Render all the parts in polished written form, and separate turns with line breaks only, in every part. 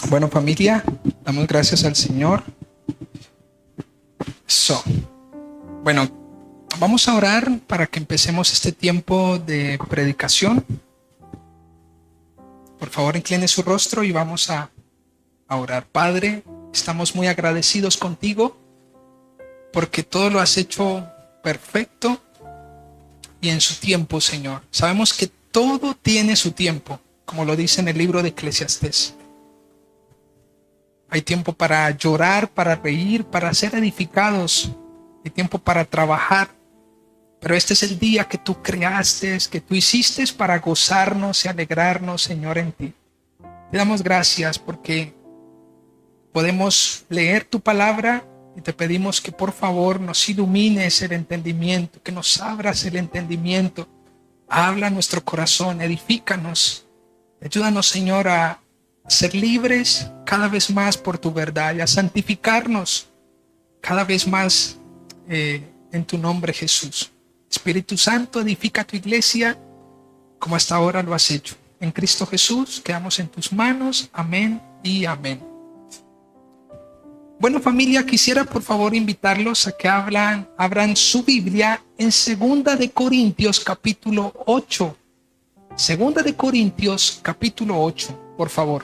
Bueno, familia, damos gracias al Señor. Bueno, vamos a orar para que empecemos este tiempo de predicación. Por favor, incline su rostro y vamos a orar. Padre, estamos muy agradecidos contigo porque todo lo has hecho perfecto y en su tiempo, Señor. Sabemos que todo tiene su tiempo, como lo dice en el libro de Eclesiastés. Hay tiempo para llorar, para reír, para ser edificados. Hay tiempo para trabajar. Pero este es el día que tú creaste, que tú hiciste para gozarnos y alegrarnos, Señor, en ti. Te damos gracias porque podemos leer tu palabra y te pedimos que por favor nos ilumines el entendimiento, que nos abras el entendimiento. Habla nuestro corazón, edifícanos. Ayúdanos, Señor, a ser libres cada vez más por tu verdad y a santificarnos cada vez más en tu nombre, Jesús. Espíritu Santo, edifica tu iglesia como hasta ahora lo has hecho. En Cristo Jesús quedamos en tus manos. Amén y amén. Bueno, familia, quisiera por favor invitarlos a que abran su Biblia en 2 de Corintios capítulo 8. 2 de Corintios capítulo 8, por favor.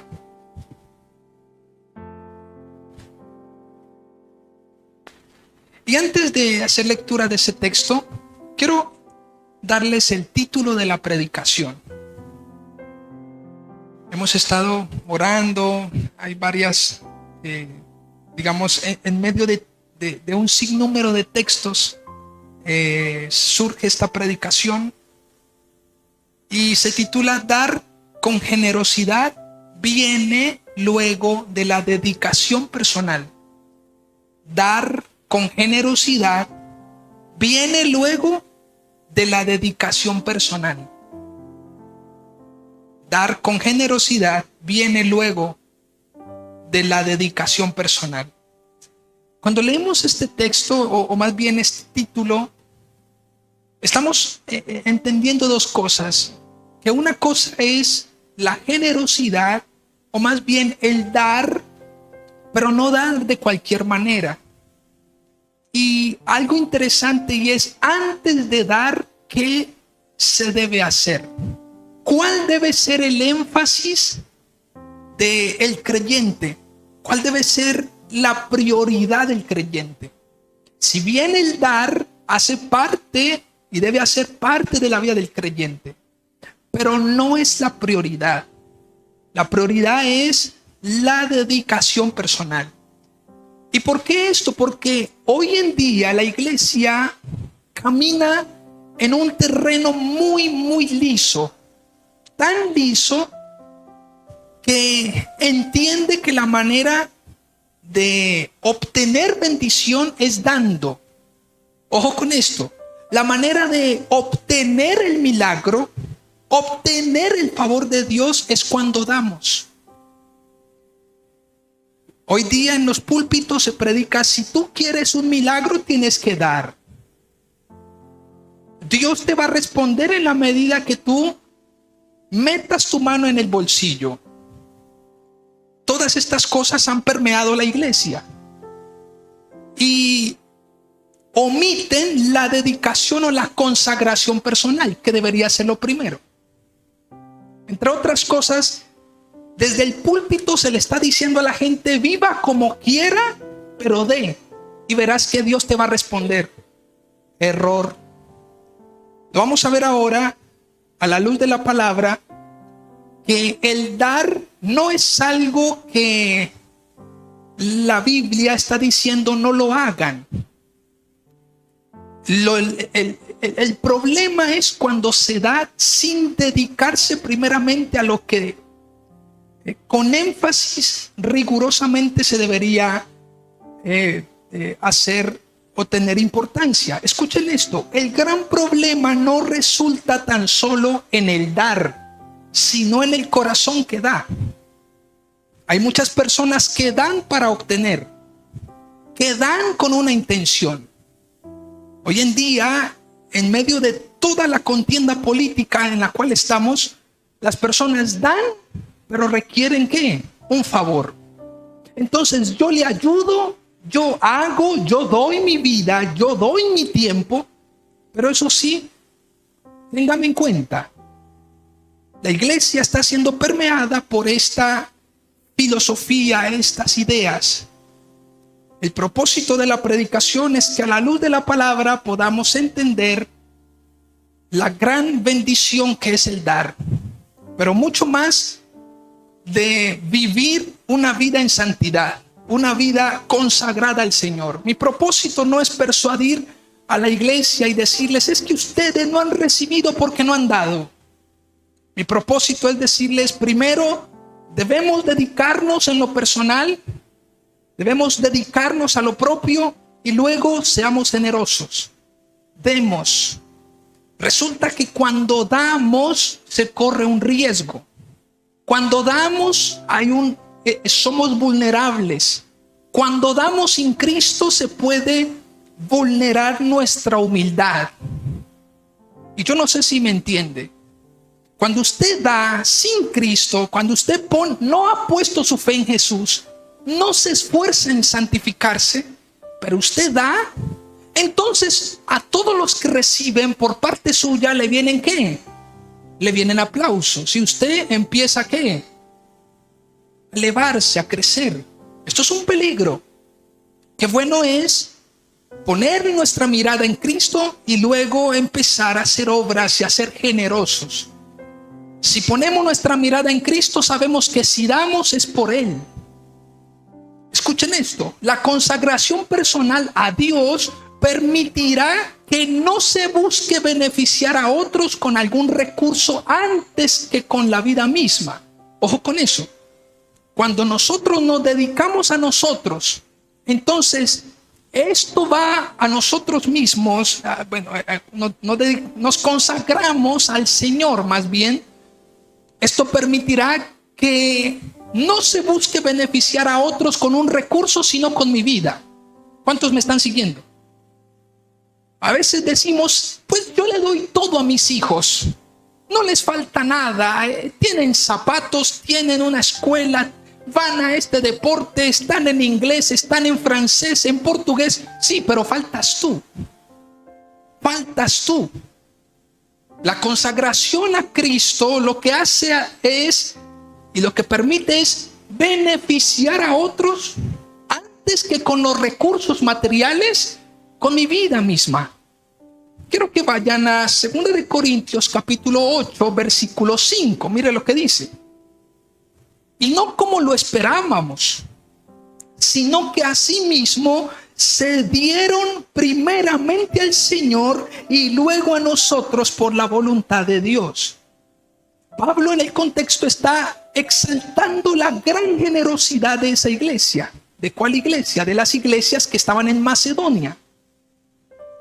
Y antes de hacer lectura de ese texto, quiero darles el título de la predicación. Hemos estado orando, hay varias, en medio de un sinnúmero de textos, surge esta predicación y se titula Dar con generosidad viene luego de la dedicación personal. Dar con generosidad viene luego de la dedicación personal. Dar con generosidad viene luego de la dedicación personal. Cuando leemos este texto, o más bien este título, estamos entendiendo dos cosas. Que una cosa es la generosidad, o más bien el dar, pero no dar de cualquier manera. Y algo interesante y es, antes de dar, ¿qué se debe hacer? ¿Cuál debe ser el énfasis del creyente? ¿Cuál debe ser la prioridad del creyente? Si bien el dar hace parte y debe hacer parte de la vida del creyente, pero no es la prioridad. La prioridad es la dedicación personal. ¿Y por qué esto? Porque hoy en día la iglesia camina en un terreno muy liso. Tan liso que entiende que la manera de obtener bendición es dando. Ojo con esto. La manera de obtener el milagro, obtener el favor de Dios es cuando damos. Hoy día en los púlpitos se predica, si tú quieres un milagro tienes que dar. Dios te va a responder en la medida que tú metas tu mano en el bolsillo. Todas estas cosas han permeado la iglesia y omiten la dedicación o la consagración personal, que debería ser lo primero. Entre otras cosas, desde el púlpito se le está diciendo a la gente: viva como quiera, pero dé, y verás que Dios te va a responder. Error. Lo vamos a ver ahora a la luz de la palabra, que el dar no es algo que la Biblia está diciendo no lo hagan. El problema es cuando se da sin dedicarse primeramente a lo que con énfasis rigurosamente se debería hacer o tener importancia. Escuchen esto: el gran problema no resulta tan solo en el dar, sino en el corazón que da. Hay muchas personas que dan para obtener, que dan con una intención. Hoy en día, en medio de toda la contienda política en la cual estamos, las personas dan, pero requieren ¿qué? un favor. Entonces yo le ayudo, yo hago, yo doy mi vida, yo doy mi tiempo, pero eso sí, téngame en cuenta, la iglesia está siendo permeada por esta filosofía, estas ideas. El propósito de la predicación es que a la luz de la palabra podamos entender la gran bendición que es el dar, pero mucho más de vivir una vida en santidad, una vida consagrada al Señor. Mi propósito no es persuadir a la iglesia y decirles, es que ustedes no han recibido porque no han dado. Mi propósito es decirles, primero, debemos dedicarnos en lo personal, debemos dedicarnos a lo propio y luego seamos generosos. Demos. Resulta que cuando damos se corre un riesgo. Cuando damos somos vulnerables. Cuando damos sin Cristo se puede vulnerar nuestra humildad. Y yo no sé si me entiende. Cuando usted da sin Cristo, cuando usted no ha puesto su fe en Jesús, no se esfuerza en santificarse, pero usted da, entonces a todos los que reciben por parte suya le vienen ¿qué? Le vienen aplausos. Si usted empieza ¿qué? A elevarse, a crecer. Esto es un peligro. Qué bueno es poner nuestra mirada en Cristo y luego empezar a hacer obras y a ser generosos. Si ponemos nuestra mirada en Cristo, sabemos que si damos es por Él. Escuchen esto, la consagración personal a Dios permitirá que no se busque beneficiar a otros con algún recurso antes que con la vida misma. Ojo con eso. Cuando nosotros nos dedicamos a nosotros, entonces esto va a nosotros mismos, nos consagramos al Señor más bien. Esto permitirá que no se busque beneficiar a otros con un recurso, sino con mi vida. ¿Cuántos me están siguiendo? A veces decimos, pues yo le doy todo a mis hijos. No les falta nada. Tienen zapatos, tienen una escuela, van a este deporte, están en inglés, están en francés, en portugués. Sí, pero faltas tú. Faltas tú. La consagración a Cristo lo que hace es, y lo que permite es beneficiar a otros antes que con los recursos materiales, con mi vida misma. Quiero que vayan a 2 de Corintios capítulo 8, versículo 5. Mire lo que dice. Y no como lo esperábamos, sino que asimismo se dieron primeramente al Señor y luego a nosotros por la voluntad de Dios. Pablo en el contexto está exaltando la gran generosidad de esa iglesia. ¿De cuál iglesia? De las iglesias que estaban en Macedonia.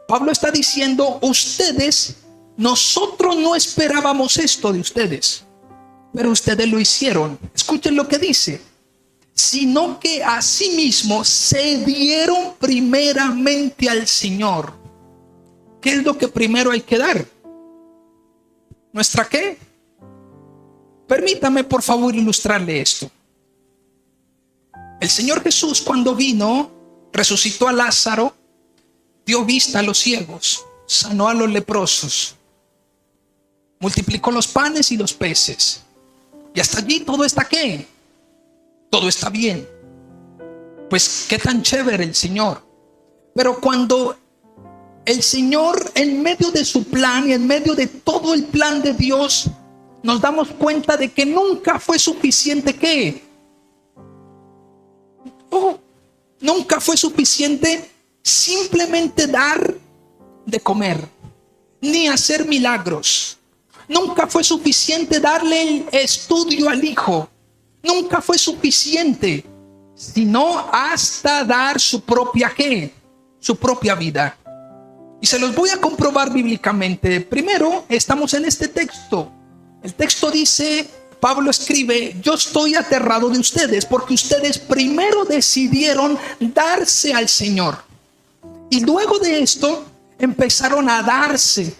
Pablo está diciendo, nosotros no esperábamos esto de ustedes, pero ustedes lo hicieron. Escuchen lo que dice. Sino que asimismo se dieron primeramente al Señor. ¿Qué es lo que primero hay que dar? ¿Nuestra qué? Permítame por favor ilustrarle esto. El Señor Jesús cuando vino, resucitó a Lázaro, dio vista a los ciegos, sanó a los leprosos, multiplicó los panes y los peces. Y hasta allí todo está ¿qué? Todo está bien. Pues qué tan chévere el Señor. Pero cuando el Señor, en medio de su plan y en medio de todo el plan de Dios, nos damos cuenta de que nunca fue suficiente ¿qué? Nunca fue suficiente simplemente dar de comer, ni hacer milagros. Nunca fue suficiente darle el estudio al hijo. Nunca fue suficiente, sino hasta dar su propia ¿qué? Su propia vida. Y se los voy a comprobar bíblicamente. Primero, estamos en este texto. El texto dice, Pablo escribe, yo estoy aterrado de ustedes porque ustedes primero decidieron darse al Señor. Y luego de esto empezaron a darse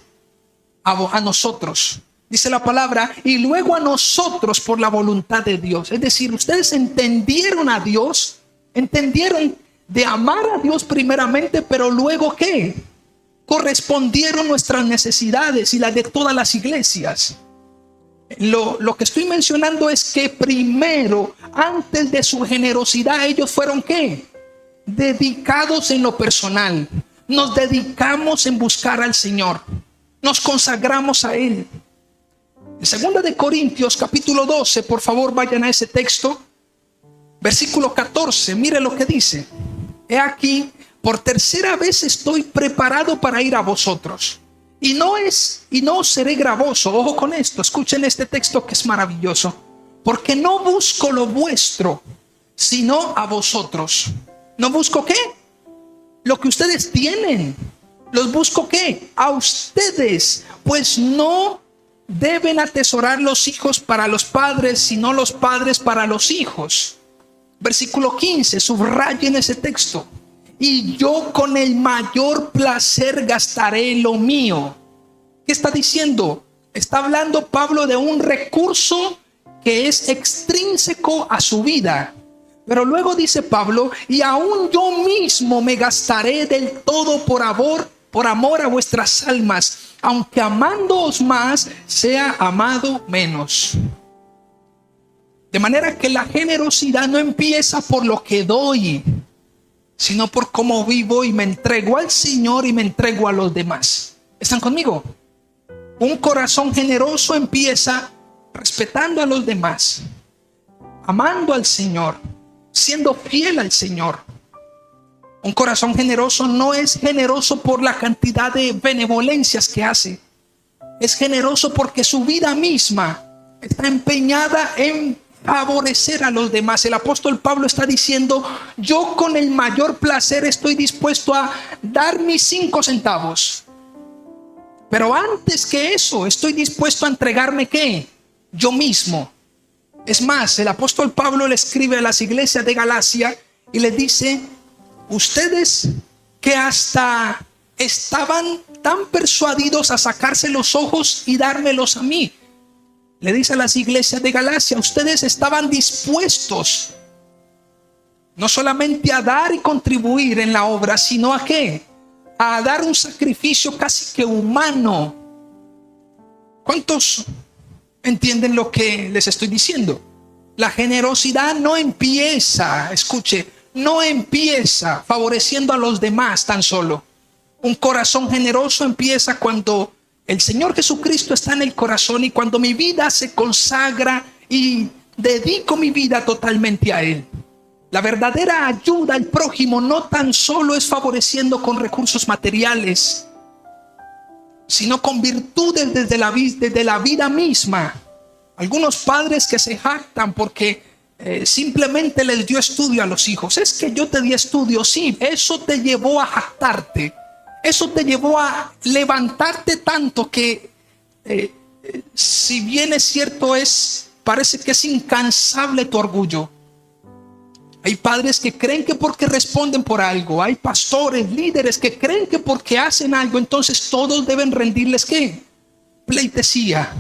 a nosotros. Dice la palabra, y luego a nosotros por la voluntad de Dios. Es decir, ustedes entendieron a Dios, entendieron de amar a Dios primeramente, pero luego ¿qué? Correspondieron nuestras necesidades y las de todas las iglesias. Lo que estoy mencionando es que primero, antes de su generosidad, ellos fueron ¿qué? Dedicados en lo personal. Nos dedicamos en buscar al Señor. Nos consagramos a Él. En 2 de Corintios capítulo 12, por favor vayan a ese texto. Versículo 14, mire lo que dice. He aquí, por tercera vez estoy preparado para ir a vosotros. Y no seré gravoso. Ojo con esto, escuchen este texto que es maravilloso. Porque no busco lo vuestro, sino a vosotros. ¿No busco qué? Lo que ustedes tienen. ¿Los busco qué? A ustedes. Pues no deben atesorar los hijos para los padres, sino los padres para los hijos. Versículo 15, subrayen ese texto. Y yo con el mayor placer gastaré lo mío. ¿Qué está diciendo? Está hablando Pablo de un recurso que es extrínseco a su vida. Pero luego dice Pablo, y aún yo mismo me gastaré del todo por amor a vuestras almas, aunque amándoos más, sea amado menos. De manera que la generosidad no empieza por lo que doy, sino por cómo vivo y me entrego al Señor y me entrego a los demás. ¿Están conmigo? Un corazón generoso empieza respetando a los demás, amando al Señor, siendo fiel al Señor. Un corazón generoso no es generoso por la cantidad de benevolencias que hace. Es generoso porque su vida misma está empeñada en favorecer a los demás. El apóstol Pablo está diciendo, yo con el mayor placer estoy dispuesto a dar mis 5 centavos. Pero antes que eso, estoy dispuesto a entregarme ¿qué? Yo mismo. Es más, el apóstol Pablo le escribe a las iglesias de Galacia y les dice, ustedes que hasta estaban tan persuadidos a sacarse los ojos y dármelos a mí. Le dice a las iglesias de Galacia, ustedes estaban dispuestos no solamente a dar y contribuir en la obra, sino a ¿qué? A dar un sacrificio casi que humano. ¿Cuántos entienden lo que les estoy diciendo? La generosidad no empieza, escuche, no empieza favoreciendo a los demás tan solo. Un corazón generoso empieza cuando el Señor Jesucristo está en el corazón y cuando mi vida se consagra y dedico mi vida totalmente a Él. La verdadera ayuda al prójimo no tan solo es favoreciendo con recursos materiales, sino con virtudes desde la vida misma. Algunos padres que se jactan porque simplemente les dio estudio a los hijos. Es que yo te di estudio, sí, eso te llevó a jactarte. Eso te llevó a levantarte tanto que, si bien es cierto, parece que es incansable tu orgullo. Hay padres que creen que porque responden por algo. Hay pastores, líderes que creen que porque hacen algo, entonces todos deben rendirles ¿qué? Pleitesía.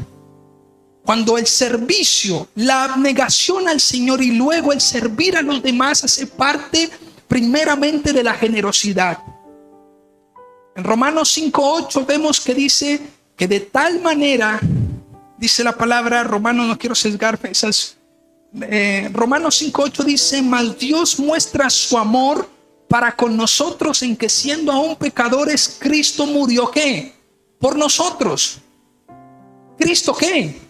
Cuando el servicio, la abnegación al Señor y luego el servir a los demás hace parte primeramente de la generosidad. En Romanos 5:8 vemos que dice que de tal manera, dice la palabra, Romanos, no quiero sesgar esas, Romanos 5:8 dice, mas Dios muestra su amor para con nosotros en que siendo aún pecadores, Cristo murió, ¿qué? Por nosotros. ¿Cristo qué?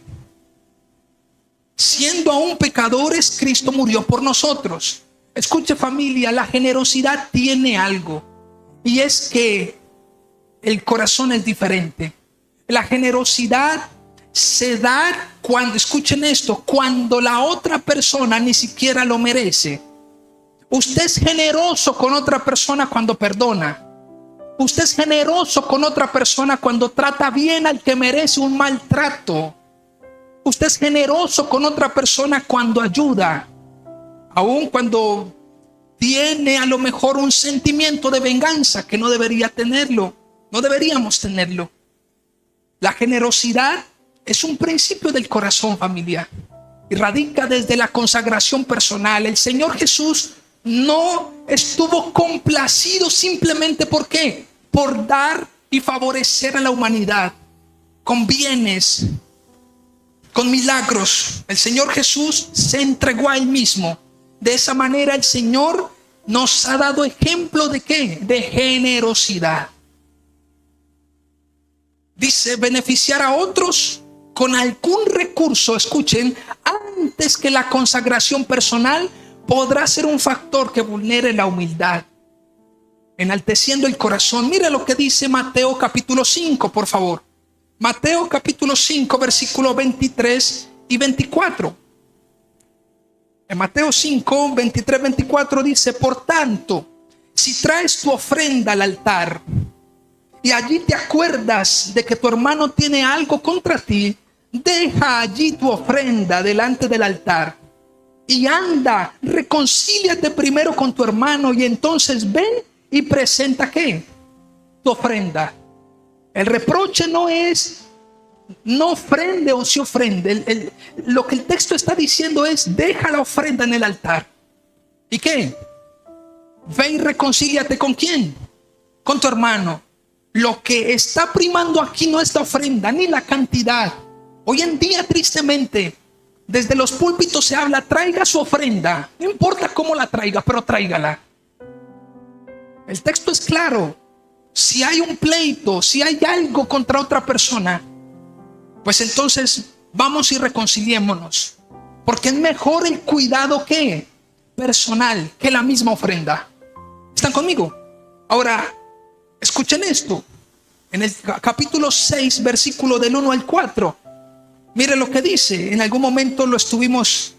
Siendo aún pecadores, Cristo murió por nosotros. Escuche familia, la generosidad tiene algo, y es que el corazón es diferente. La generosidad se da cuando, escuchen esto, cuando la otra persona ni siquiera lo merece. Usted es generoso con otra persona cuando perdona. Usted es generoso con otra persona cuando trata bien al que merece un maltrato. Usted es generoso con otra persona cuando ayuda, aun cuando tiene a lo mejor un sentimiento de venganza que no debería tenerlo. No deberíamos tenerlo. La generosidad es un principio del corazón, familia, y radica desde la consagración personal. El Señor Jesús no estuvo complacido simplemente ¿por qué? Por dar y favorecer a la humanidad con bienes, con milagros. El Señor Jesús se entregó a Él mismo. De esa manera el Señor nos ha dado ejemplo de ¿qué? De generosidad. Dice, beneficiar a otros con algún recurso, escuchen, antes que la consagración personal, podrá ser un factor que vulnere la humildad, enalteciendo el corazón. Mira lo que dice Mateo capítulo 5, por favor. Mateo capítulo 5, versículos 23 y 24. En Mateo 5, 23, 24 dice, por tanto, si traes tu ofrenda al altar y allí te acuerdas de que tu hermano tiene algo contra ti, deja allí tu ofrenda delante del altar y anda, reconcíliate primero con tu hermano y entonces ven y presenta ¿qué? Tu ofrenda. El reproche no es no ofrende o si ofrende. Lo que el texto está diciendo es deja la ofrenda en el altar. ¿Y qué? Ve y reconcíliate ¿con quién? Con tu hermano. Lo que está primando aquí no es la ofrenda ni la cantidad. Hoy en día, tristemente, desde los púlpitos se habla, traiga su ofrenda. No importa cómo la traiga, pero tráigala. El texto es claro. Si hay un pleito, si hay algo contra otra persona, pues entonces vamos y reconciliémonos. Porque es mejor el cuidado que personal que la misma ofrenda. ¿Están conmigo? Ahora, escuchen esto. En el capítulo 6, versículo del 1 al 4. Mire lo que dice. En algún momento lo estuvimos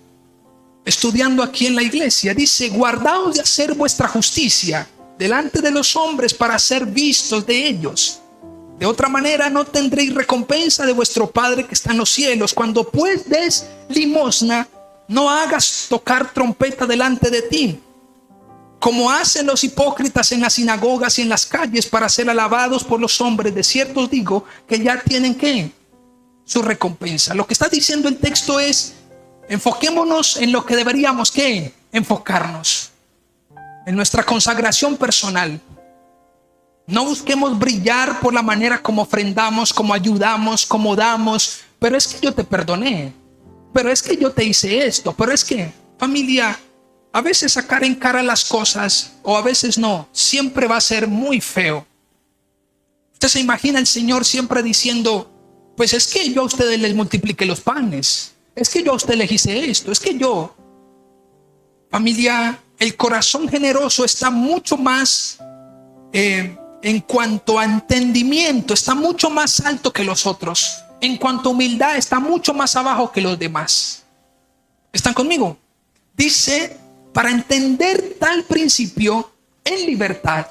estudiando aquí en la iglesia. Dice, guardaos de hacer vuestra justicia delante de los hombres para ser vistos de ellos. De otra manera no tendréis recompensa de vuestro Padre que está en los cielos. Cuando pues des limosna, no hagas tocar trompeta delante de ti, como hacen los hipócritas en las sinagogas y en las calles para ser alabados por los hombres. De cierto os digo que ya tienen ¿qué? Su recompensa. Lo que está diciendo el texto es, enfoquémonos en lo que deberíamos ¿qué? Enfocarnos, en nuestra consagración personal. No busquemos brillar por la manera como ofrendamos, como ayudamos, como damos. Pero es que yo te perdoné. Pero es que yo te hice esto. Pero es que, familia, a veces sacar en cara las cosas, o a veces no, siempre va a ser muy feo. Usted se imagina el Señor siempre diciendo, pues es que yo a ustedes les multipliqué los panes. Es que yo a ustedes les hice esto. Es que yo. Familia, el corazón generoso está mucho más... en cuanto a entendimiento, está mucho más alto que los otros. En cuanto a humildad, está mucho más abajo que los demás. ¿Están conmigo? Dice, para entender tal principio en libertad,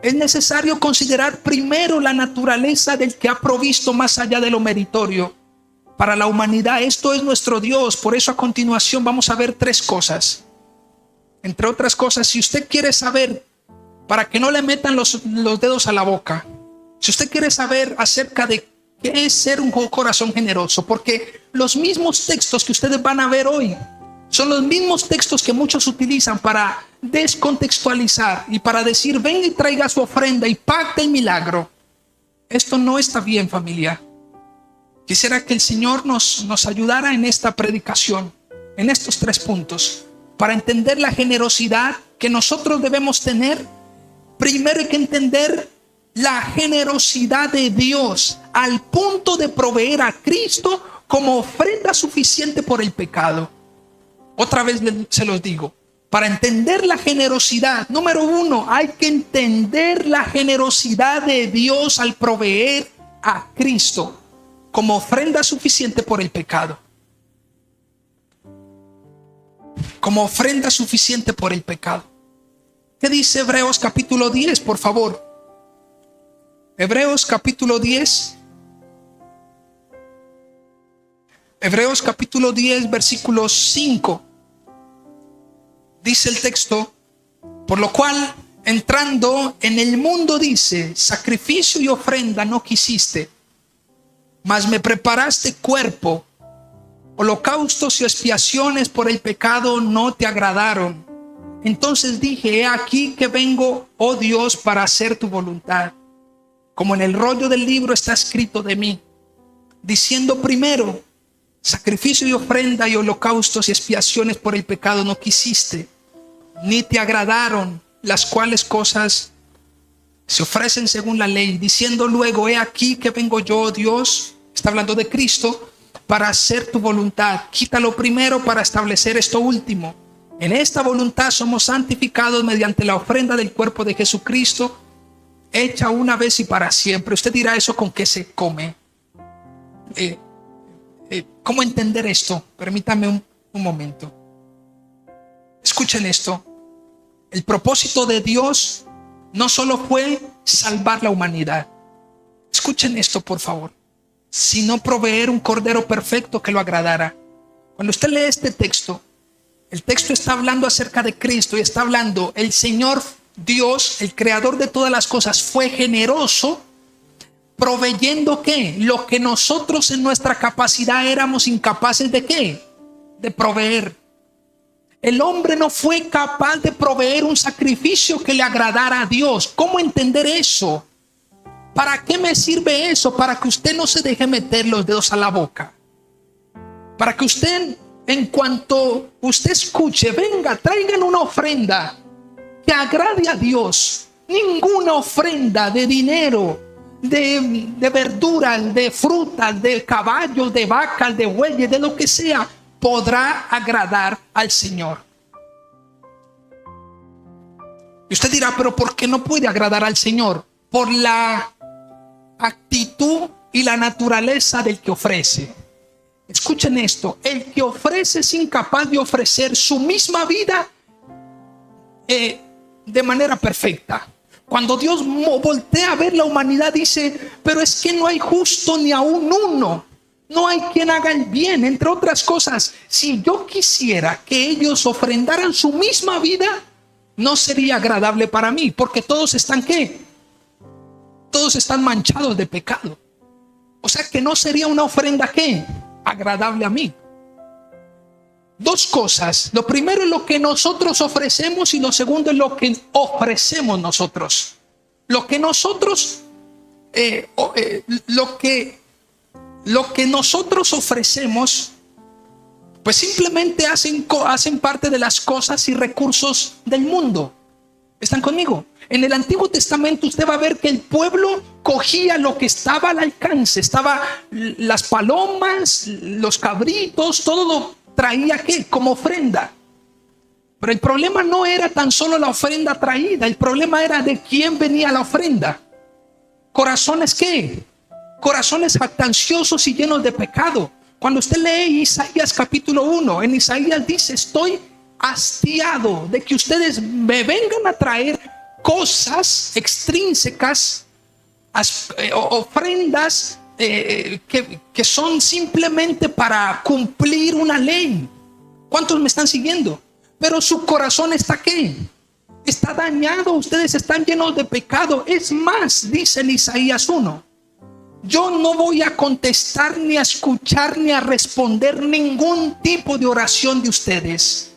es necesario considerar primero la naturaleza del que ha provisto más allá de lo meritorio para la humanidad. Esto es nuestro Dios. Por eso a continuación vamos a ver tres cosas. Entre otras cosas, si usted quiere saber, para que no le metan los dedos a la boca, si usted quiere saber acerca de qué es ser un corazón generoso, porque los mismos textos que ustedes van a ver hoy son los mismos textos que muchos utilizan para descontextualizar y para decir, venga y traiga su ofrenda y pacte el milagro. Esto no está bien, familia. Quisiera que el Señor nos ayudara en esta predicación, en estos tres puntos, para entender la generosidad que nosotros debemos tener. Primero hay que entender la generosidad de Dios al punto de proveer a Cristo como ofrenda suficiente por el pecado. Otra vez se los digo, para entender la generosidad, número uno, hay que entender la generosidad de Dios al proveer a Cristo como ofrenda suficiente por el pecado. Como ofrenda suficiente por el pecado. ¿Qué dice Hebreos capítulo 10, por favor? Hebreos capítulo 10. Hebreos capítulo 10, versículo 5. Dice el texto, por lo cual, entrando en el mundo, dice, sacrificio y ofrenda no quisiste, mas me preparaste cuerpo. Holocaustos y expiaciones por el pecado no te agradaron. Entonces dije, he aquí que vengo, oh Dios, para hacer tu voluntad. Como en el rollo del libro está escrito de mí, diciendo primero, sacrificio y ofrenda y holocaustos y expiaciones por el pecado no quisiste, ni te agradaron, las cuales cosas se ofrecen según la ley, diciendo luego, he aquí que vengo yo, oh Dios, está hablando de Cristo, para hacer tu voluntad. Quítalo primero para establecer esto último. En esta voluntad somos santificados mediante la ofrenda del cuerpo de Jesucristo, hecha una vez y para siempre. Usted dirá, ¿eso con qué se come? ¿Cómo entender esto? Permítame un momento. Escuchen esto. El propósito de Dios no solo fue salvar la humanidad. Escuchen esto, por favor. Sino proveer un cordero perfecto que lo agradara. Cuando usted lee este texto, el texto está hablando acerca de Cristo y está hablando, el Señor Dios, el creador de todas las cosas, fue generoso, proveyendo ¿qué? Lo que nosotros en nuestra capacidad éramos incapaces de ¿qué? De proveer. El hombre no fue capaz de proveer un sacrificio que le agradara a Dios. ¿Cómo entender eso? ¿Para qué me sirve eso? Para que usted no se deje meter los dedos a la boca. Para que usted, en cuanto usted escuche, venga, traigan una ofrenda que agrade a Dios. Ninguna ofrenda de dinero, de verduras, de frutas, de caballos, de vacas, de bueyes, de lo que sea, podrá agradar al Señor. Y usted dirá, pero ¿por qué no puede agradar al Señor? Por la actitud y la naturaleza del que ofrece. Escuchen esto, el que ofrece es incapaz de ofrecer su misma vida de manera perfecta. Cuando Dios voltea a ver la humanidad, dice, pero es que no hay justo ni aún uno. No hay quien haga el bien. Entre otras cosas, si yo quisiera que ellos ofrendaran su misma vida, no sería agradable para mí, porque todos están ¿qué? Todos están manchados de pecado. O sea que no sería una ofrenda ¿qué? Agradable a mí. Dos cosas. Lo primero es lo que nosotros ofrecemos y lo segundo es lo que ofrecemos nosotros. Lo que nosotros lo que nosotros ofrecemos, pues simplemente hacen parte de las cosas y recursos del mundo. ¿Están conmigo? En el Antiguo Testamento usted va a ver que el pueblo cogía lo que estaba al alcance. Estaba las palomas, los cabritos, todo lo traía ¿qué? Como ofrenda. Pero el problema no era tan solo la ofrenda traída. El problema era de quién venía la ofrenda. Corazones ¿qué? Corazones jactanciosos y llenos de pecado. Cuando usted lee Isaías capítulo 1, en Isaías dice, estoy hastiado de que ustedes me vengan a traer cosas extrínsecas, ofrendas que son simplemente para cumplir una ley. ¿Cuántos me están siguiendo? Pero su corazón está ¿qué? Está dañado, ustedes están llenos de pecado. Es más, dice en Isaías 1, yo no voy a contestar, ni a escuchar, ni a responder ningún tipo de oración de ustedes.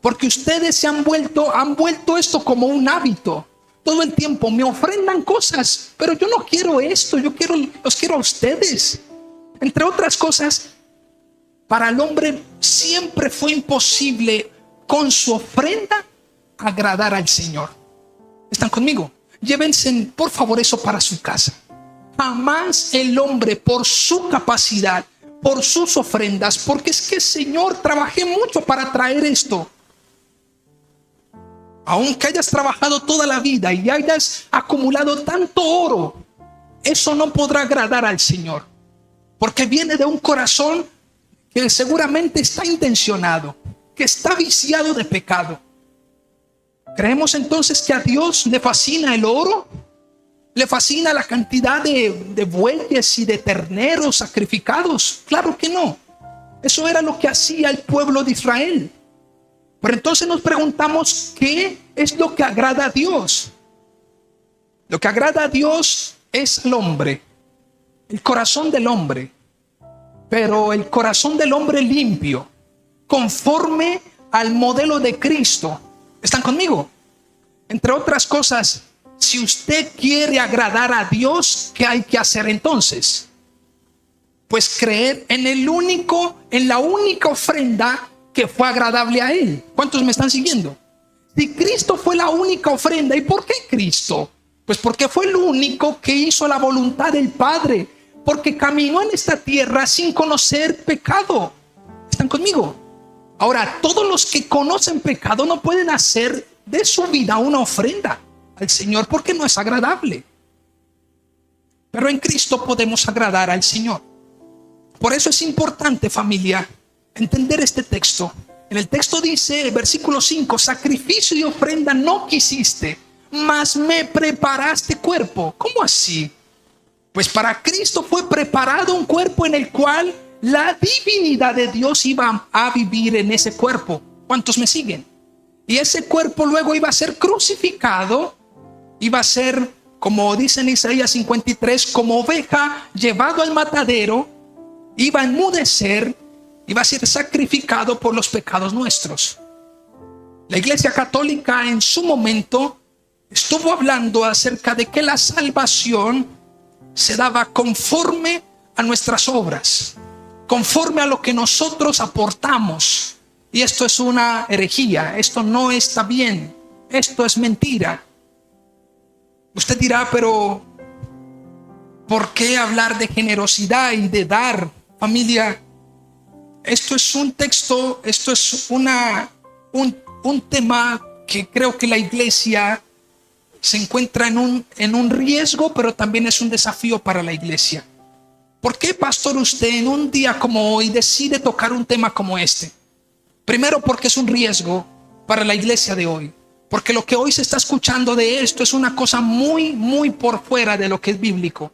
Porque ustedes han vuelto esto como un hábito. Todo el tiempo me ofrendan cosas, pero yo no quiero esto, los quiero a ustedes. Entre otras cosas, para el hombre siempre fue imposible con su ofrenda agradar al Señor. ¿Están conmigo? Llévense, por favor, eso para su casa. Jamás el hombre, por su capacidad, por sus ofrendas, porque es que Señor, trabajé mucho para traer esto. Aunque hayas trabajado toda la vida y hayas acumulado tanto oro, eso no podrá agradar al Señor, porque viene de un corazón que seguramente está intencionado, que está viciado de pecado. ¿Creemos entonces que a Dios le fascina el oro? ¿Le fascina la cantidad de bueyes y de terneros sacrificados? Claro que no. Eso era lo que hacía el pueblo de Israel. Pero entonces nos preguntamos, ¿qué es lo que agrada a Dios? Lo que agrada a Dios es al hombre el corazón del hombre, pero el corazón del hombre limpio, conforme al modelo de Cristo. ¿Están conmigo? Entre otras cosas, si usted quiere agradar a Dios, ¿qué hay que hacer entonces? Pues creer en la única ofrenda que fue agradable a Él. ¿Cuántos me están siguiendo? Si Cristo fue la única ofrenda, ¿y por qué Cristo? Pues porque fue el único que hizo la voluntad del Padre, porque caminó en esta tierra sin conocer pecado. ¿Están conmigo? Ahora, todos los que conocen pecado no pueden hacer de su vida una ofrenda al Señor porque no es agradable. Pero en Cristo podemos agradar al Señor. Por eso es importante, familia, entender este texto. En el texto dice, versículo 5, sacrificio y ofrenda no quisiste, mas me preparaste cuerpo. ¿Cómo así? Pues para Cristo fue preparado un cuerpo en el cual la divinidad de Dios iba a vivir en ese cuerpo. ¿Cuántos me siguen? Y ese cuerpo luego iba a ser crucificado, iba a ser, como dice en Isaías 53, como oveja llevado al matadero, iba a enmudecer, iba a ser sacrificado por los pecados nuestros. La Iglesia Católica en su momento estuvo hablando acerca de que la salvación se daba conforme a nuestras obras, conforme a lo que nosotros aportamos. Y esto es una herejía, esto no está bien, esto es mentira. Usted dirá, pero ¿por qué hablar de generosidad y de dar? Familia, esto es un texto, esto es un tema que creo que la iglesia se encuentra en un riesgo, pero también es un desafío para la iglesia. ¿Por qué, pastor, usted en un día como hoy decide tocar un tema como este? Primero, porque es un riesgo para la iglesia de hoy, porque lo que hoy se está escuchando de esto es una cosa muy, muy por fuera de lo que es bíblico.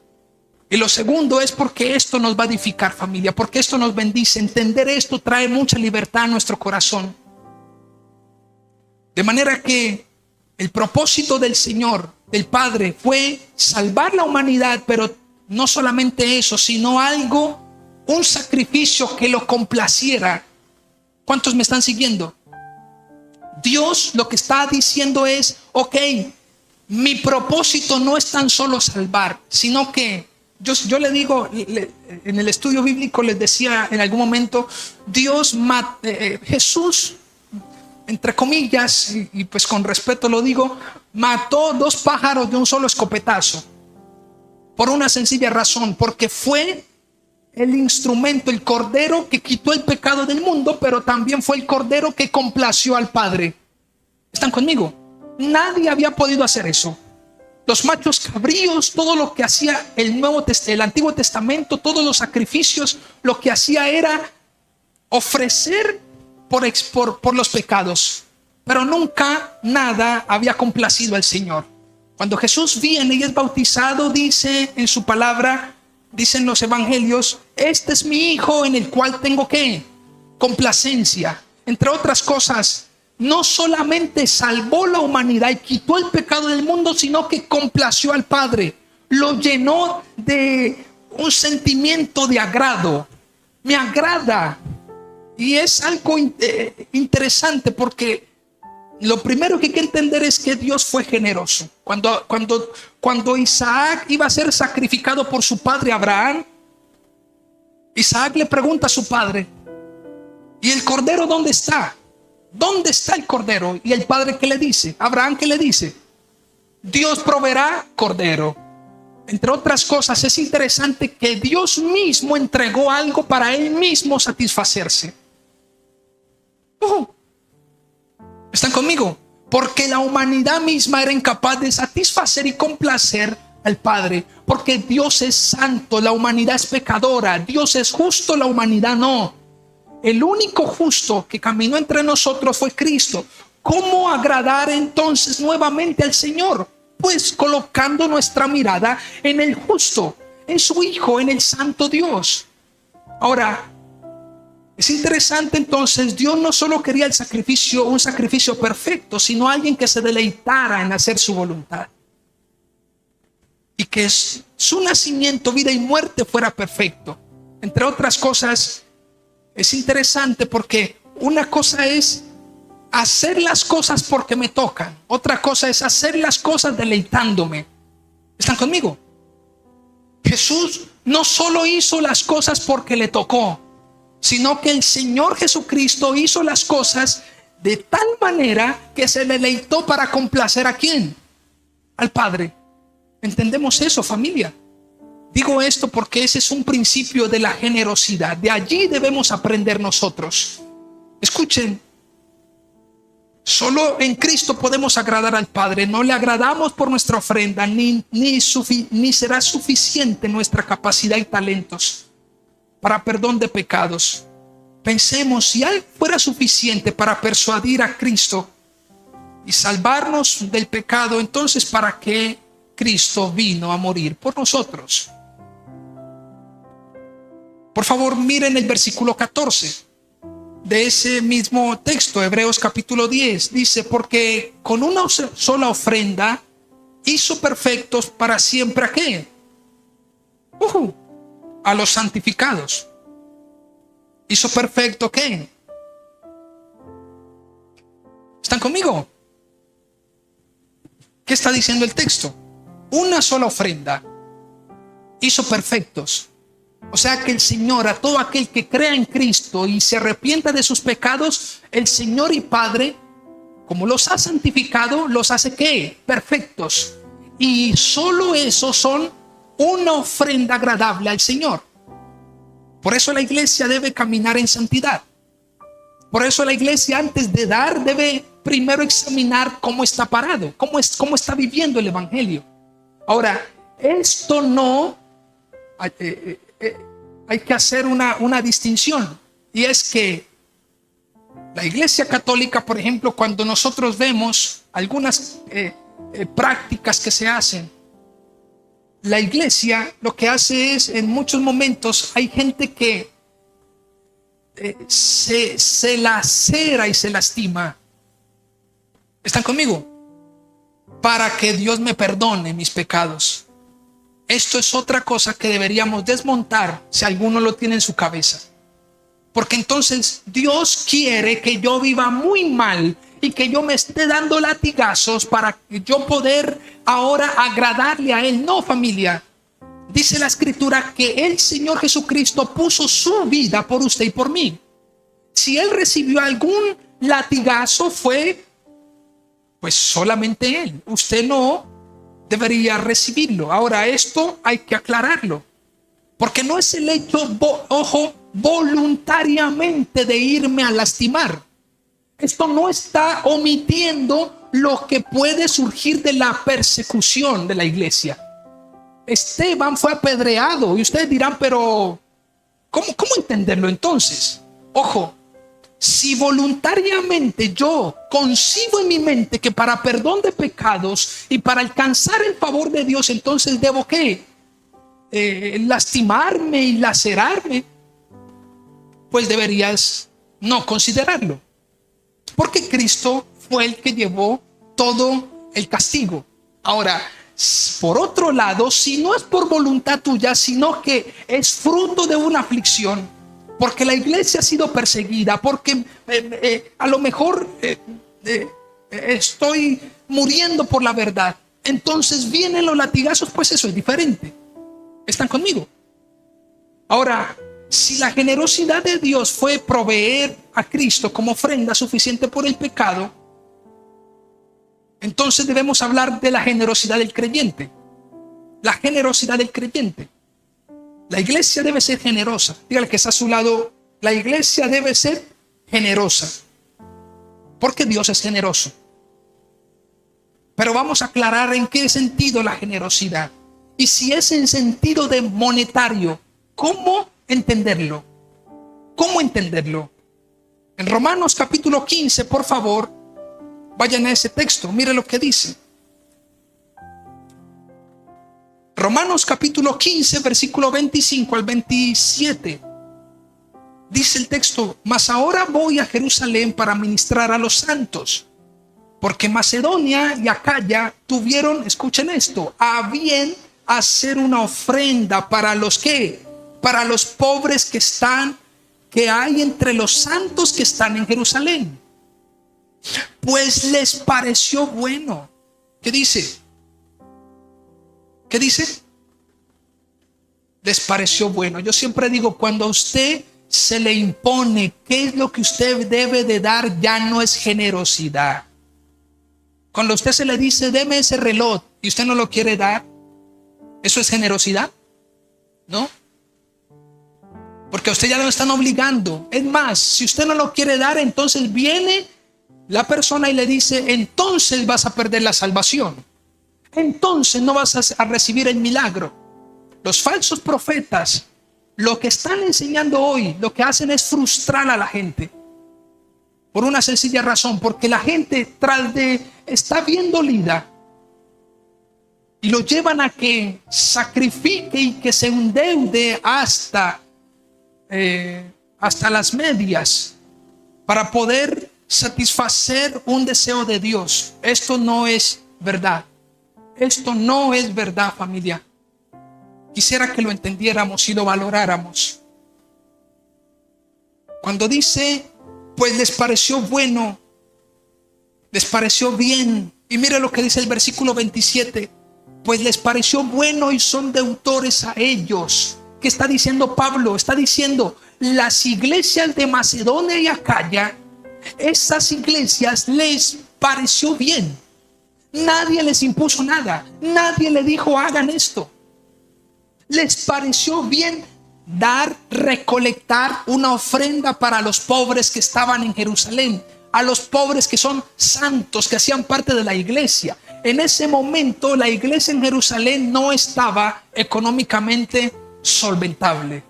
Y lo segundo es porque esto nos va a edificar, familia, porque esto nos bendice. Entender esto trae mucha libertad a nuestro corazón. De manera que el propósito del Señor, del Padre, fue salvar la humanidad, pero no solamente eso, sino un sacrificio que lo complaciera. ¿Cuántos me están siguiendo? Dios lo que está diciendo es, ok, mi propósito no es tan solo salvar, sino que yo le digo, en el estudio bíblico les decía en algún momento, Jesús, entre comillas, y pues con respeto lo digo, mató 2 pájaros de un solo escopetazo. Por una sencilla razón, porque fue el instrumento, el cordero que quitó el pecado del mundo, pero también fue el cordero que complació al Padre. ¿Están conmigo? Nadie había podido hacer eso. Los machos cabríos, todo lo que hacía el Antiguo Testamento, todos los sacrificios, lo que hacía era ofrecer por los pecados, pero nunca nada había complacido al Señor. Cuando Jesús viene y es bautizado, dice en su palabra, dicen los evangelios, este es mi hijo en el cual tengo ¿qué? Complacencia. Entre otras cosas, no solamente salvó la humanidad y quitó el pecado del mundo, sino que complació al Padre. Lo llenó de un sentimiento de agrado. Me agrada. Y es algo interesante porque lo primero que hay que entender es que Dios fue generoso. Cuando Isaac iba a ser sacrificado por su padre Abraham, Isaac le pregunta a su padre, ¿y el cordero dónde está? ¿Dónde está el cordero? Y el padre, ¿qué le dice? Abraham, ¿qué le dice? Dios proveerá cordero. Entre otras cosas, es interesante que Dios mismo entregó algo para él mismo satisfacerse. ¿Están conmigo? Porque la humanidad misma era incapaz de satisfacer y complacer al Padre. Porque Dios es santo, la humanidad es pecadora. Dios es justo, la humanidad no. El único justo que caminó entre nosotros fue Cristo. ¿Cómo agradar entonces nuevamente al Señor? Pues colocando nuestra mirada en el justo, en su Hijo, en el santo Dios. Ahora, es interesante entonces, Dios no solo quería un sacrificio perfecto, sino alguien que se deleitara en hacer su voluntad. y que su nacimiento, vida y muerte fuera perfecto. Entre otras cosas, es interesante porque una cosa es hacer las cosas porque me tocan, otra cosa es hacer las cosas deleitándome. ¿Están conmigo? Jesús no solo hizo las cosas porque le tocó, sino que el Señor Jesucristo hizo las cosas de tal manera que se deleitó para complacer ¿a quién? Al Padre. ¿Entendemos eso, familia? Digo esto porque ese es un principio de la generosidad. De allí debemos aprender nosotros. Escuchen, solo en Cristo podemos agradar al Padre. No le agradamos por nuestra ofrenda, ni será suficiente nuestra capacidad y talentos para perdón de pecados. Pensemos, si algo fuera suficiente para persuadir a Cristo y salvarnos del pecado, entonces ¿para qué Cristo vino a morir por nosotros? Por favor, miren el versículo 14 de ese mismo texto, Hebreos capítulo 10. Dice, porque con una sola ofrenda hizo perfectos para siempre ¿a qué? A los santificados. ¿Hizo perfecto qué? ¿Están conmigo? ¿Qué está diciendo el texto? Una sola ofrenda hizo perfectos. O sea que el Señor, a todo aquel que crea en Cristo y se arrepienta de sus pecados, el Señor y Padre, como los ha santificado, los hace ¿qué? Perfectos. Y solo esos son una ofrenda agradable al Señor. Por eso la iglesia debe caminar en santidad. Por eso la iglesia, antes de dar, debe primero examinar cómo está parado, cómo está viviendo el evangelio. Ahora, esto no hay que hacer una distinción, y es que la iglesia católica, por ejemplo, cuando nosotros vemos algunas prácticas que se hacen, la iglesia lo que hace es, en muchos momentos, hay gente que se lacera y se lastima. ¿Están conmigo? Para que Dios me perdone mis pecados. Esto es otra cosa que deberíamos desmontar si alguno lo tiene en su cabeza. Porque entonces Dios quiere que yo viva muy mal y que yo me esté dando latigazos para yo poder ahora agradarle a Él. No, familia. Dice la Escritura que el Señor Jesucristo puso su vida por usted y por mí. Si Él recibió algún latigazo, fue pues solamente Él. Usted no debería recibirlo. Ahora, esto hay que aclararlo, porque no es el hecho, voluntariamente de irme a lastimar. Esto no está omitiendo lo que puede surgir de la persecución de la iglesia. Esteban fue apedreado y ustedes dirán, pero ¿cómo entenderlo entonces? Ojo, si voluntariamente yo concibo en mi mente que para perdón de pecados y para alcanzar el favor de Dios, entonces debo ¿qué? Lastimarme y lacerarme, pues deberías no considerarlo. Porque Cristo fue el que llevó todo el castigo. Ahora, por otro lado, si no es por voluntad tuya, sino que es fruto de una aflicción, porque la iglesia ha sido perseguida, porque a lo mejor estoy muriendo por la verdad, entonces vienen los latigazos, pues eso es diferente. ¿Están conmigo? Ahora, si la generosidad de Dios fue proveer a Cristo como ofrenda suficiente por el pecado, entonces debemos hablar de la generosidad del creyente. La generosidad del creyente. La iglesia debe ser generosa. Dígale que está a su lado, la iglesia debe ser generosa, porque Dios es generoso. Pero vamos a aclarar en qué sentido la generosidad. Y si es en sentido de monetario, ¿cómo entenderlo? ¿Cómo entenderlo? En Romanos capítulo 15, por favor, vayan a ese texto, mire lo que dice. Romanos capítulo 15, versículo 25 al 27. Dice el texto: mas ahora voy a Jerusalén para ministrar a los santos, porque Macedonia y Acaya tuvieron, escuchen esto, a bien hacer una ofrenda para los que, para los pobres que hay entre los santos que están en Jerusalén. Pues les pareció bueno. ¿Qué dice? ¿Qué dice? Les pareció bueno. Yo siempre digo, cuando a usted se le impone qué es lo que usted debe de dar, ya no es generosidad. Cuando a usted se le dice, deme ese reloj, y usted no lo quiere dar, ¿eso es generosidad? ¿No? Porque a usted ya lo están obligando. Es más, si usted no lo quiere dar, entonces viene la persona y le dice, entonces vas a perder la salvación. Entonces no vas a recibir el milagro. Los falsos profetas, lo que están enseñando hoy, lo que hacen es frustrar a la gente. Por una sencilla razón, porque la gente está bien dolida y lo llevan a que sacrifique y que se endeude hasta las medias para poder satisfacer un deseo de Dios. Esto no es verdad. Esto no es verdad, familia. Quisiera que lo entendiéramos y lo valoráramos. Cuando dice, pues les pareció bueno, les pareció bien. Y mire lo que dice el versículo 27. Pues les pareció bueno y son deudores a ellos. ¿Qué está diciendo Pablo? Está diciendo, las iglesias de Macedonia y Acaya, esas iglesias les pareció bien. Nadie les impuso nada. Nadie le dijo, hagan esto. Les pareció bien recolectar una ofrenda para los pobres que estaban en Jerusalén, a los pobres que son santos, que hacían parte de la iglesia. En ese momento la iglesia en Jerusalén no estaba económicamente solventable.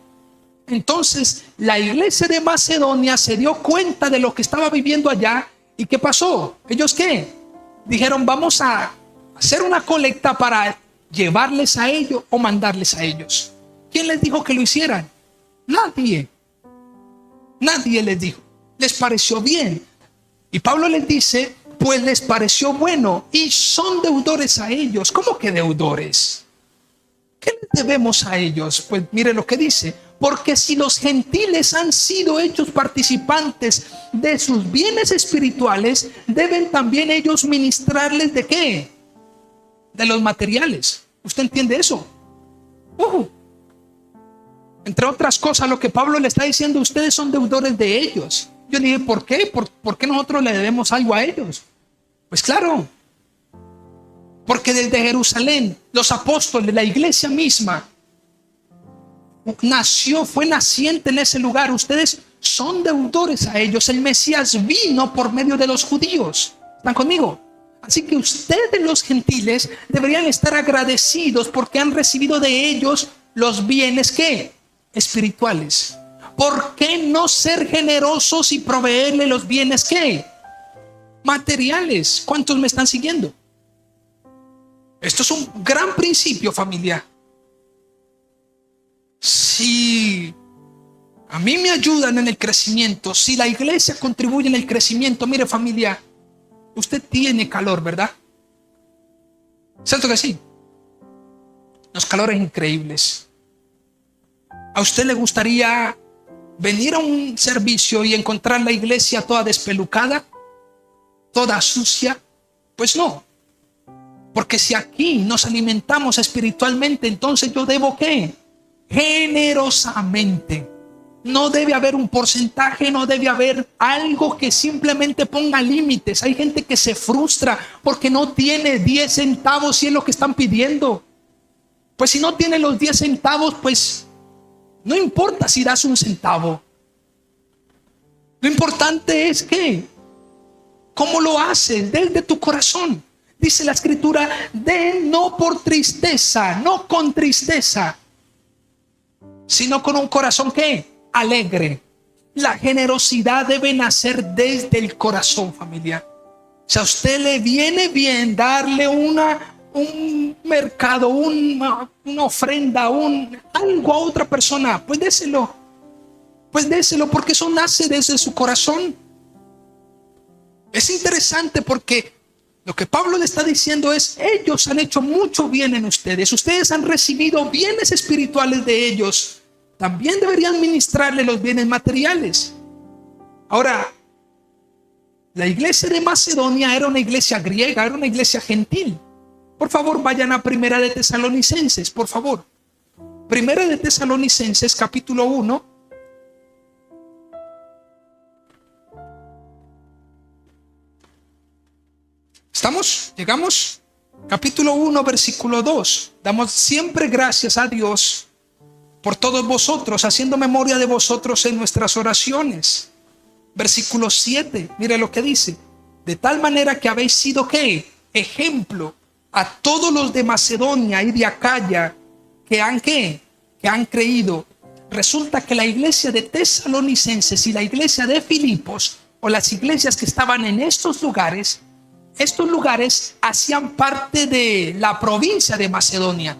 Entonces la iglesia de Macedonia se dio cuenta de lo que estaba viviendo allá. ¿Y qué pasó? ¿Ellos qué? Dijeron, vamos a hacer una colecta para llevarles a ellos o mandarles a ellos. ¿Quién les dijo que lo hicieran? Nadie. Nadie les dijo. Les pareció bien. Y Pablo les dice, pues les pareció bueno y son deudores a ellos. ¿Cómo que deudores? ¿Qué les debemos a ellos? Pues mire lo que dice. Porque si los gentiles han sido hechos participantes de sus bienes espirituales, deben también ellos ministrarles ¿de qué? De los materiales. ¿Usted entiende eso? Entre otras cosas, lo que Pablo le está diciendo, ustedes son deudores de ellos. Yo dije, ¿por qué? ¿Por qué nosotros le debemos algo a ellos? Pues claro, porque desde Jerusalén, los apóstoles, la iglesia misma, fue naciente en ese lugar. Ustedes son deudores a ellos. El Mesías vino por medio de los judíos. ¿Están conmigo? Así que ustedes, los gentiles, deberían estar agradecidos porque han recibido de ellos los bienes ¿qué? Espirituales. ¿Por qué no ser generosos y proveerle los bienes ¿qué? Materiales? ¿Cuántos me están siguiendo? Esto es un gran principio, familia. Si a mí me ayudan en el crecimiento, si la iglesia contribuye en el crecimiento, mire, familia, usted tiene calor, ¿verdad? ¿Cierto que sí? Los calores increíbles. ¿A usted le gustaría venir a un servicio y encontrar la iglesia toda despelucada, toda sucia? Pues no. Porque si aquí nos alimentamos espiritualmente, entonces yo debo ¿qué? Generosamente. No debe haber un porcentaje, no debe haber algo que simplemente ponga límites. Hay gente que se frustra porque no tiene 10 centavos y es lo que están pidiendo. Pues si no tiene los 10 centavos, pues no importa si das un centavo. Lo importante es que, ¿cómo lo haces? Desde tu corazón. Dice la escritura, den no por tristeza, no con tristeza, sino con un corazón ¿qué? Alegre. La generosidad debe nacer desde el corazón, familia. Si a usted le viene bien darle un mercado, una ofrenda, algo a otra persona, pues déselo. Pues déselo, porque eso nace desde su corazón. Es interesante porque Lo que Pablo le está diciendo es, ellos han hecho mucho bien en ustedes. Ustedes han recibido bienes espirituales de ellos. También deberían ministrarle los bienes materiales. Ahora, la iglesia de Macedonia era una iglesia griega, era una iglesia gentil. Por favor, vayan a Primera de Tesalonicenses, por favor. Primera de Tesalonicenses, capítulo 1. ¿Estamos? ¿Llegamos? Capítulo 1, versículo 2. Damos siempre gracias a Dios por todos vosotros, haciendo memoria de vosotros en nuestras oraciones. Versículo 7, mire lo que dice. De tal manera que habéis sido, ¿qué? Ejemplo a todos los de Macedonia y de Acaya que han, ¿qué? Que han creído. Resulta que la iglesia de Tesalonicenses y la iglesia de Filipos, o las iglesias que estaban en estos lugares hacían parte de la provincia de Macedonia.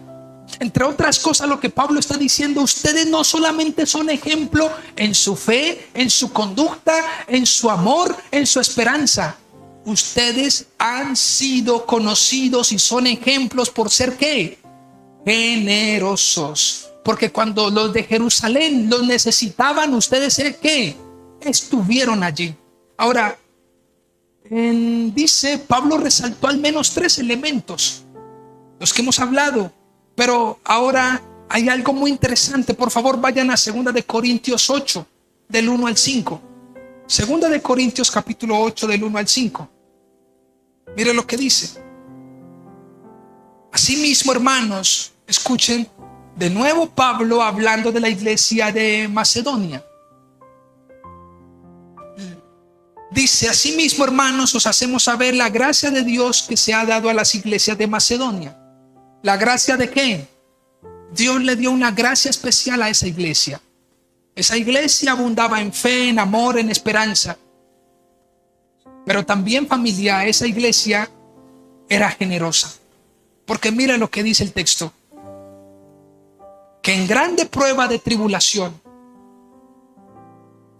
Entre otras cosas, lo que Pablo está diciendo, ustedes no solamente son ejemplo en su fe, en su conducta, en su amor, en su esperanza. Ustedes han sido conocidos y son ejemplos por ser, ¿qué? Generosos. Porque cuando los de Jerusalén los necesitaban, ustedes, ¿qué? Estuvieron allí. Ahora, dice, Pablo resaltó al menos 3 elementos, los que hemos hablado. Pero ahora hay algo muy interesante. Por favor, vayan a 2 de Corintios 8, del 1 al 5. 2 de Corintios capítulo 8, del 1 al 5. Mire lo que dice. Asimismo, hermanos, escuchen de nuevo Pablo hablando de la iglesia de Macedonia. Dice, asimismo, hermanos, os hacemos saber la gracia de Dios que se ha dado a las iglesias de Macedonia. ¿La gracia de qué? Dios le dio una gracia especial a esa iglesia. Esa iglesia abundaba en fe, en amor, en esperanza. Pero también, familia, esa iglesia era generosa. Porque mira lo que dice el texto. Que en grande prueba de tribulación.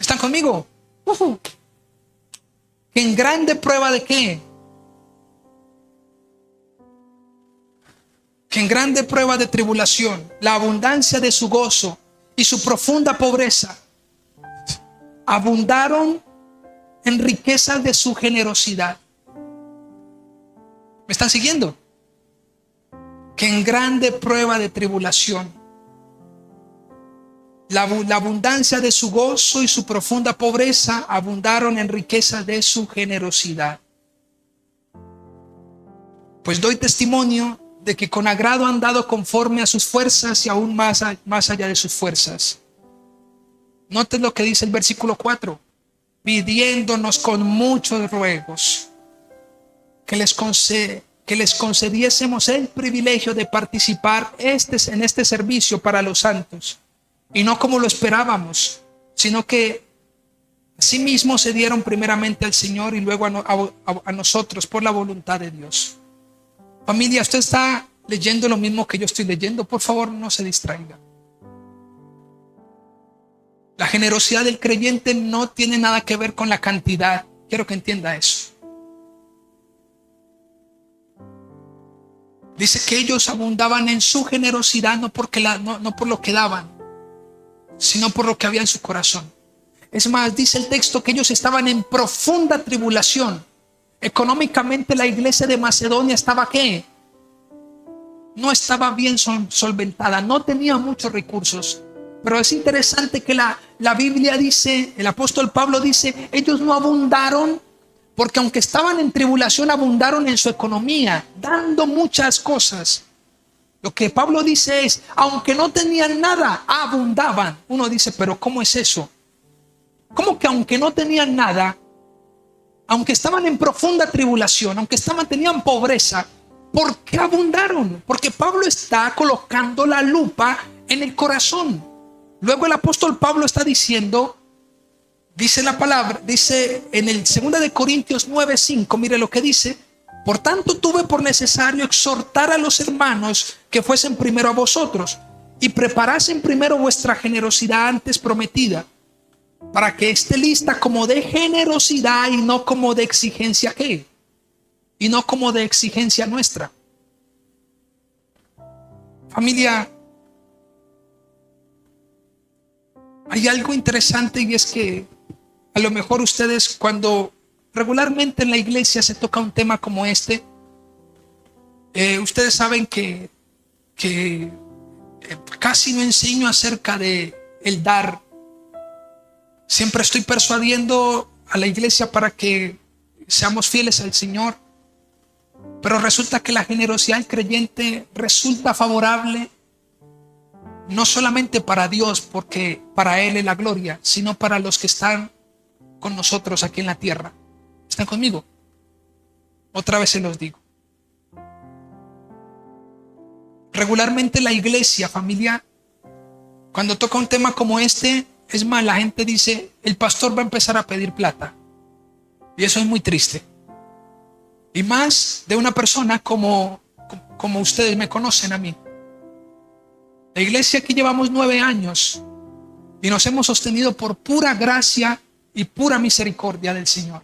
¿Están conmigo? Que en grande prueba de qué? Que en grande prueba de tribulación, la abundancia de su gozo y su profunda pobreza abundaron en riquezas de su generosidad. ¿Me están siguiendo? Que en grande prueba de tribulación, la abundancia de su gozo y su profunda pobreza abundaron en riquezas de su generosidad. Pues doy testimonio de que con agrado han dado conforme a sus fuerzas y aún más allá de sus fuerzas. Noten lo que dice el versículo 4. Pidiéndonos con muchos ruegos que les concediésemos el privilegio de participar en este servicio para los santos. Y no como lo esperábamos, sino que asimismo se dieron primeramente al Señor y luego a nosotros por la voluntad de Dios. Familia, usted está leyendo lo mismo que yo estoy leyendo. Por favor, no se distraiga. La generosidad del creyente no tiene nada que ver con la cantidad. Quiero que entienda eso. Dice que ellos abundaban en su generosidad no por lo que daban, sino por lo que había en su corazón. Es más, dice el texto que ellos estaban en profunda tribulación. Económicamente la iglesia de Macedonia estaba ¿qué? No estaba bien solventada, no tenía muchos recursos. Pero es interesante que la Biblia dice, el apóstol Pablo dice, ellos no abundaron porque aunque estaban en tribulación abundaron en su economía, dando muchas cosas. Lo que Pablo dice es, aunque no tenían nada, abundaban. Uno dice, pero ¿cómo es eso? ¿Cómo que aunque no tenían nada, aunque estaban en profunda tribulación, aunque tenían pobreza, ¿por qué abundaron? Porque Pablo está colocando la lupa en el corazón. Luego el apóstol Pablo está diciendo, dice la palabra, dice en el 2 de Corintios 9:5, mire lo que dice. Por tanto tuve por necesario exhortar a los hermanos que fuesen primero a vosotros y preparasen primero vuestra generosidad antes prometida, para que esté lista como de generosidad y no como de exigencia. ¿Qué? y no como de exigencia nuestra. Familia, hay algo interesante, y es que a lo mejor ustedes, cuando regularmente en la iglesia se toca un tema como este, ustedes saben que casi no enseño acerca de el dar. Siempre estoy persuadiendo a la iglesia para que seamos fieles al Señor. Pero resulta que la generosidad del creyente resulta favorable no solamente para Dios, porque para Él es la gloria, sino para los que están con nosotros aquí en la tierra. ¿Están conmigo? Otra vez se los digo. Regularmente la iglesia, familia, cuando toca un tema como este, es más, la gente dice, el pastor va a empezar a pedir plata. Y eso es muy triste. Y más de una persona como ustedes me conocen a mí. La iglesia aquí llevamos 9 años y nos hemos sostenido por pura gracia y pura misericordia del Señor.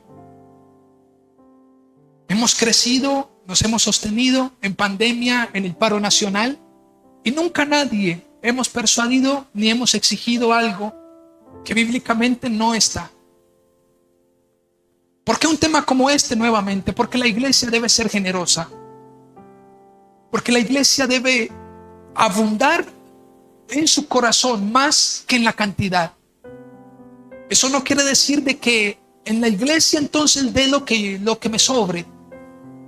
Hemos crecido, nos hemos sostenido en pandemia, en el paro nacional, y nunca nadie hemos persuadido ni hemos exigido algo que bíblicamente no está. ¿Por qué un tema como este nuevamente? Porque la iglesia debe ser generosa. Porque la iglesia debe abundar en su corazón más que en la cantidad. Eso no quiere decir de que en la iglesia entonces dé lo que me sobre.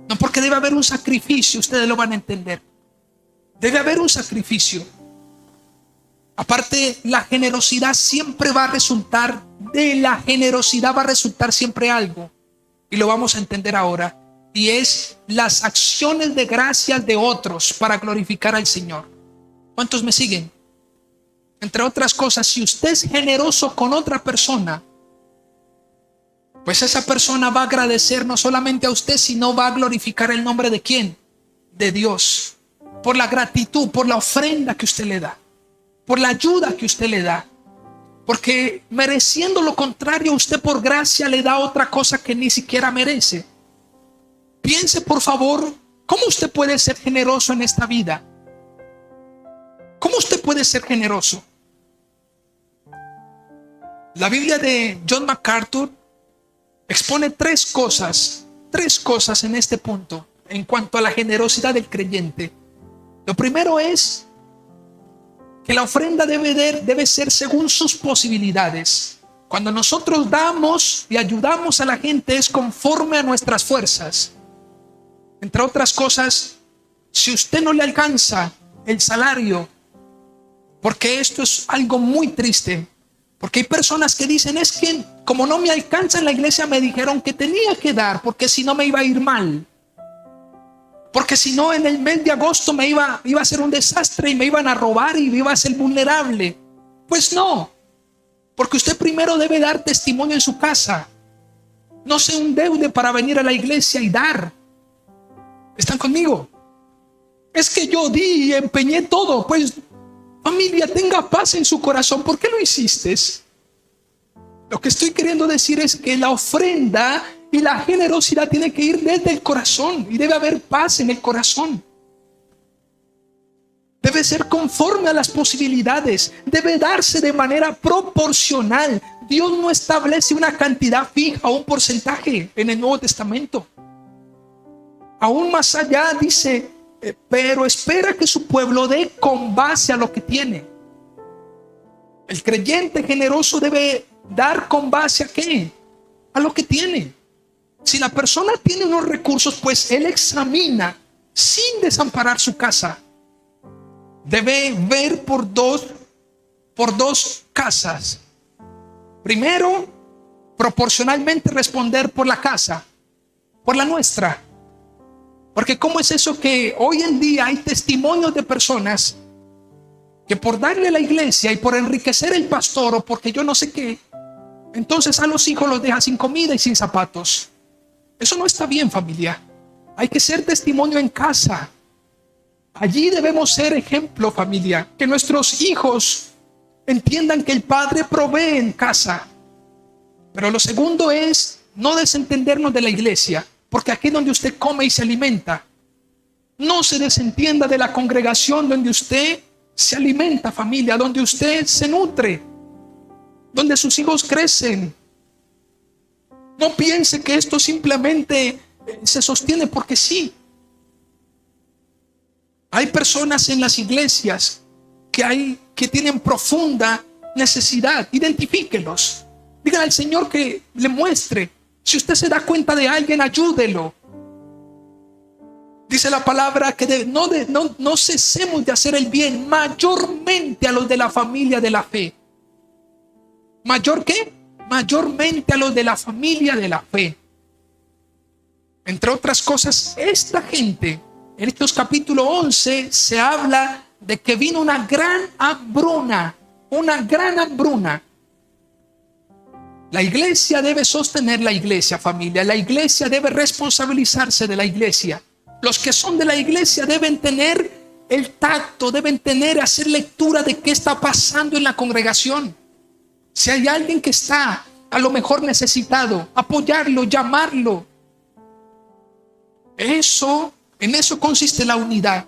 No, porque debe haber un sacrificio, ustedes lo van a entender. Debe haber un sacrificio. Aparte, la generosidad siempre va a resultar, de la generosidad va a resultar siempre algo. Y lo vamos a entender ahora. Y es las acciones de gracias de otros para glorificar al Señor. ¿Cuántos me siguen? Entre otras cosas, si usted es generoso con otra persona, pues esa persona va a agradecer no solamente a usted, sino va a glorificar el nombre de ¿quién? De Dios. Por la gratitud, por la ofrenda que usted le da, por la ayuda que usted le da. Porque mereciendo lo contrario, usted por gracia le da otra cosa que ni siquiera merece. Piense, por favor, ¿cómo usted puede ser generoso en esta vida? ¿Cómo usted puede ser generoso? La Biblia de John MacArthur expone tres cosas en este punto en cuanto a la generosidad del creyente. Lo primero es que la ofrenda debe ser según sus posibilidades. Cuando nosotros damos y ayudamos a la gente es conforme a nuestras fuerzas. Entre otras cosas, si usted no le alcanza el salario, porque esto es algo muy triste, porque hay personas que dicen, es que como no me alcanza en la iglesia, me dijeron que tenía que dar, porque si no me iba a ir mal. Porque si no, en el mes de agosto me iba a ser un desastre y me iban a robar y me iba a ser vulnerable. Pues no, porque usted primero debe dar testimonio en su casa. No se endeude para venir a la iglesia y dar. ¿Están conmigo? Es que yo di y empeñé todo. Pues familia, tenga paz en su corazón. ¿Por qué lo hiciste? Lo que estoy queriendo decir es que la ofrenda y la generosidad tiene que ir desde el corazón y debe haber paz en el corazón. Debe ser conforme a las posibilidades, debe darse de manera proporcional. Dios no establece una cantidad fija o un porcentaje en el Nuevo Testamento. Aún más allá dice, pero espera que su pueblo dé con base a lo que tiene. El creyente generoso debe dar con base a ¿qué? A lo que tiene. Si la persona tiene unos recursos, pues él examina sin desamparar su casa. Debe ver por dos casas. Primero, proporcionalmente responder por la casa, por la nuestra. Porque ¿cómo es eso que hoy en día hay testimonios de personas que por darle a la iglesia y por enriquecer el pastor o porque yo no sé qué, entonces a los hijos los deja sin comida y sin zapatos? Eso no está bien, familia. Hay que ser testimonio en casa. Allí debemos ser ejemplo, familia. Que nuestros hijos entiendan que el Padre provee en casa. Pero lo segundo es no desentendernos de la iglesia. porque aquí es donde usted come y se alimenta. No se desentienda de la congregación donde usted se alimenta, familia, donde usted se nutre, donde sus hijos crecen. No piense que esto simplemente se sostiene porque sí. Hay personas en las iglesias que tienen profunda necesidad. Identifíquelos. Dígale al Señor que le muestre. Si usted se da cuenta de alguien, ayúdelo. Dice la palabra que no cesemos de hacer el bien, mayormente a los de la familia de la fe. ¿Mayor qué? Mayormente a los de la familia de la fe. Entre otras cosas, esta gente, en Hechos capítulo 11, se habla de que vino una gran hambruna. Una gran hambruna. La iglesia debe sostener la iglesia, familia. La iglesia debe responsabilizarse de la iglesia. Los que son de la iglesia deben tener el tacto, deben hacer lectura de qué está pasando en la congregación. Si hay alguien que está a lo mejor necesitado, apoyarlo, llamarlo. En eso consiste la unidad.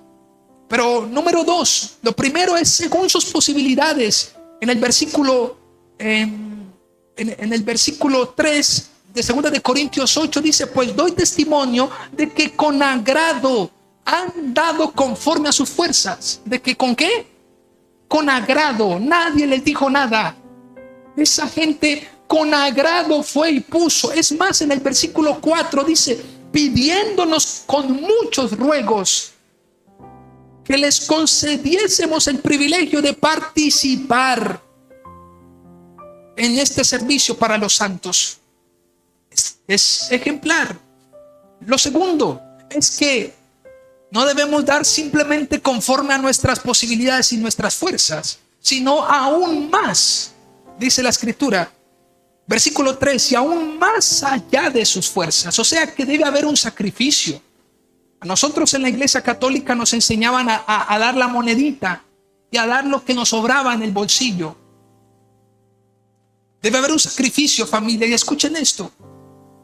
Pero número 2, lo primero es según sus posibilidades. En el versículo 3 de 2 de Corintios 8 dice: pues doy testimonio de que con agrado han dado conforme a sus fuerzas. ¿De que con qué? Con agrado. Nadie les dijo nada. Esa gente con agrado fue y puso. Es más, en el versículo 4 dice: pidiéndonos con muchos ruegos que les concediésemos el privilegio de participar en este servicio para los santos. Es ejemplar. Lo segundo es que no debemos dar simplemente conforme a nuestras posibilidades y nuestras fuerzas, sino aún más, dice la escritura, versículo 3, y aún más allá de sus fuerzas. O sea que debe haber un sacrificio. A nosotros en la iglesia católica nos enseñaban a dar la monedita y a dar lo que nos sobraba en el bolsillo. Debe haber un sacrificio, familia, y escuchen esto.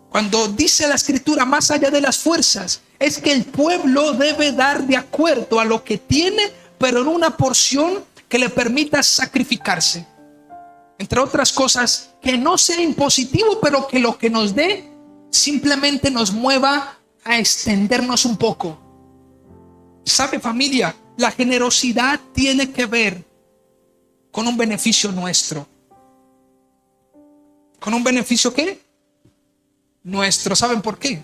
Cuando dice la escritura más allá de las fuerzas, es que el pueblo debe dar de acuerdo a lo que tiene, pero en una porción que le permita sacrificarse. Entre otras cosas, que no sea impositivo, pero que lo que nos dé simplemente nos mueva a extendernos un poco. ¿Sabe, familia? La generosidad tiene que ver con un beneficio nuestro. ¿Con un beneficio qué? Nuestro. ¿Saben por qué?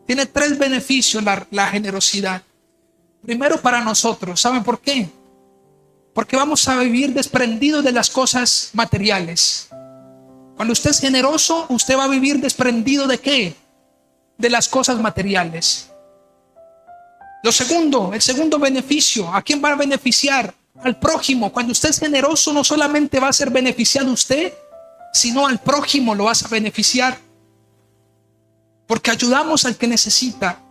Tiene 3 beneficios la generosidad. Primero, para nosotros. ¿Saben por qué? Porque vamos a vivir desprendidos de las cosas materiales. Cuando usted es generoso, usted va a vivir desprendido ¿de qué? De las cosas materiales. El segundo beneficio, ¿a quién va a beneficiar? Al prójimo. Cuando usted es generoso, no solamente va a ser beneficiado usted, sino al prójimo lo vas a beneficiar. Porque ayudamos al que necesita.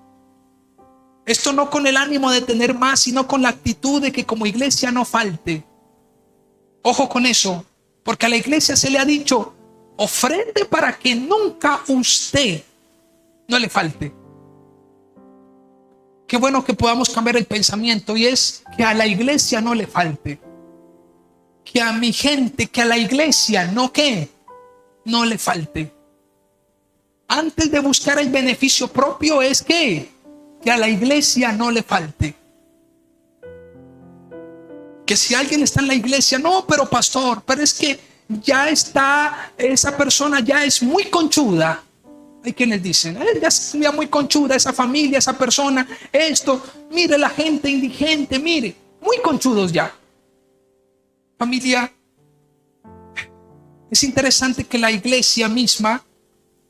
Esto no con el ánimo de tener más, sino con la actitud de que como iglesia no falte. Ojo con eso, porque a la iglesia se le ha dicho: ofrende para que nunca usted no le falte. Qué bueno que podamos cambiar el pensamiento, y es que a la iglesia no le falte. Que a mi gente, que a la iglesia no le falte. Antes de buscar el beneficio propio es que a la iglesia no le falte. Que si alguien está en la iglesia, no, pero pastor, pero es que ya está, esa persona ya es muy conchuda. Hay quienes dicen, ya es ya muy conchuda esa familia, esa persona, esto, mire la gente indigente, mire, muy conchudos ya. Familia, es interesante que la iglesia misma,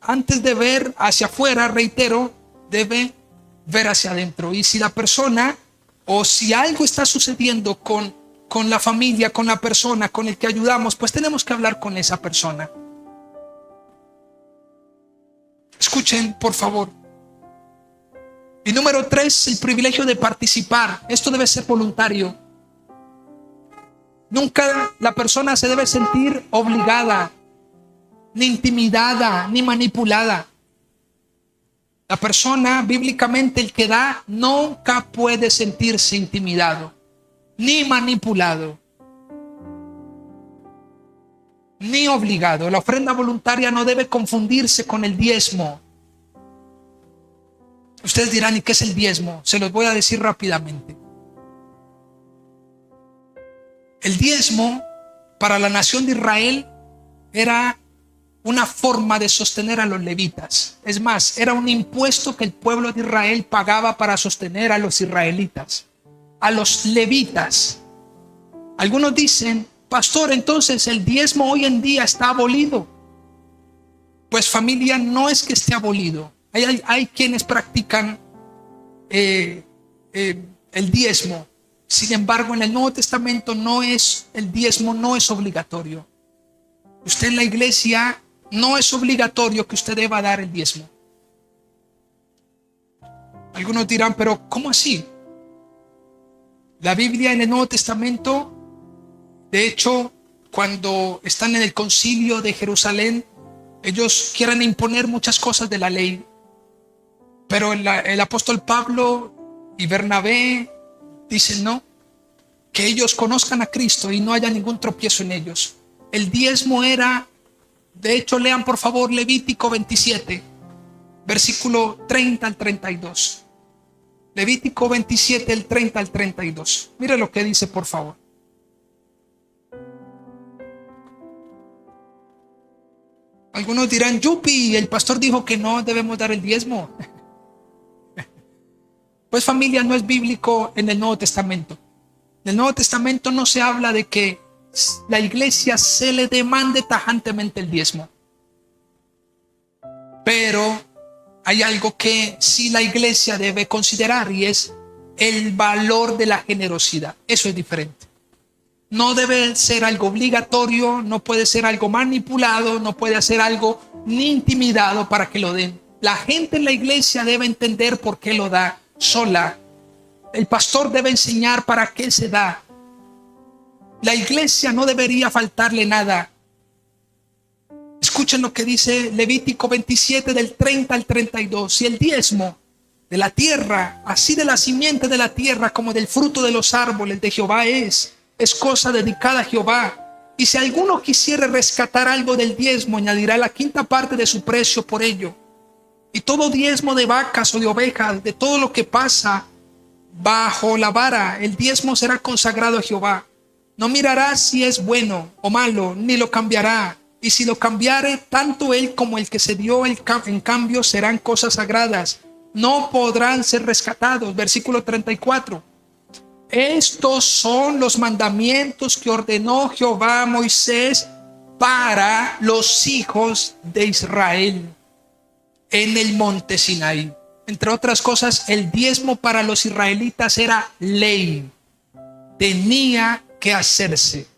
antes de ver hacia afuera, reitero, debe ver hacia adentro. Y si la persona o si algo está sucediendo con la familia, con la persona, con el que ayudamos, pues tenemos que hablar con esa persona. Escuchen, por favor. Y número 3, el privilegio de participar. Esto debe ser voluntario. Nunca la persona se debe sentir obligada, ni intimidada, ni manipulada. La persona, bíblicamente, el que da, nunca puede sentirse intimidado, ni manipulado, ni obligado. La ofrenda voluntaria no debe confundirse con el diezmo. Ustedes dirán, ¿y qué es el diezmo? Se los voy a decir rápidamente. El diezmo para la nación de Israel era una forma de sostener a los levitas. Es más, era un impuesto que el pueblo de Israel pagaba para sostener a los israelitas, a los levitas. Algunos dicen, pastor, entonces el diezmo hoy en día está abolido. Pues familia, no es que esté abolido. Hay quienes practican el diezmo. Sin embargo, en el Nuevo Testamento el diezmo no es obligatorio. Usted en la iglesia no es obligatorio que usted deba dar el diezmo. Algunos dirán, pero ¿cómo así? La Biblia en el Nuevo Testamento, de hecho, cuando están en el concilio de Jerusalén, ellos quieren imponer muchas cosas de la ley. Pero el apóstol Pablo y Bernabé dicen no, que ellos conozcan a Cristo y no haya ningún tropiezo en ellos. El diezmo era, de hecho, lean por favor Levítico 27, versículo 30 al 32. Levítico 27, el 30 al 32. Mire lo que dice, por favor. Algunos dirán, yupi, el pastor dijo que no debemos dar el diezmo. Pues familia, no es bíblico en el Nuevo Testamento. En el Nuevo Testamento no se habla de que la iglesia se le demande tajantemente el diezmo. Pero hay algo que sí la iglesia debe considerar y es el valor de la generosidad. Eso es diferente. No debe ser algo obligatorio, no puede ser algo manipulado, no puede ser algo ni intimidado para que lo den. La gente en la iglesia debe entender por qué lo da sola. El pastor debe enseñar para qué se da. La iglesia no debería faltarle nada. Escuchen lo que dice Levítico 27 del 30 al 32. Y el diezmo de la tierra, así de la simiente de la tierra como del fruto de los árboles de Jehová es cosa dedicada a Jehová. Y si alguno quisiere rescatar algo del diezmo, añadirá la quinta parte de su precio por ello. Y todo diezmo de vacas o de ovejas, de todo lo que pasa bajo la vara, el diezmo será consagrado a Jehová. No mirará si es bueno o malo, ni lo cambiará. Y si lo cambiare, tanto él como el que se dio en cambio serán cosas sagradas. No podrán ser rescatados. Versículo 34. Estos son los mandamientos que ordenó Jehová a Moisés para los hijos de Israel en el monte Sinaí. Entre otras cosas, el diezmo para los israelitas era ley. Tenía que hacerse.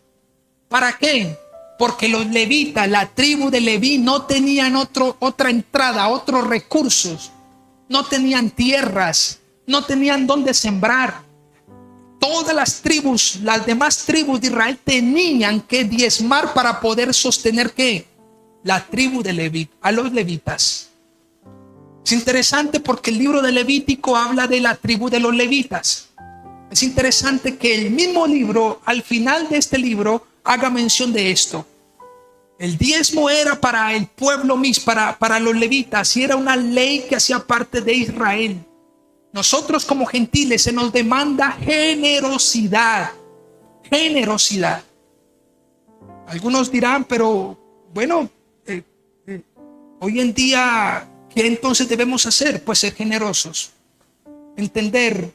¿Para qué? Porque los levitas, la tribu de Leví, no tenían otra entrada, otros recursos. No tenían tierras, no tenían dónde sembrar. Todas las tribus, las demás tribus de Israel tenían que diezmar para poder sostener ¿qué? La tribu de Leví, a los levitas. Es interesante porque el libro de Levítico habla de la tribu de los levitas. Es interesante que el mismo libro, al final de este libro, haga mención de esto. El diezmo era para el pueblo mismo, para los levitas, y era una ley que hacía parte de Israel. Nosotros como gentiles se nos demanda generosidad. Generosidad. Algunos dirán, pero bueno, hoy en día, ¿qué entonces debemos hacer? Pues ser generosos. Entender.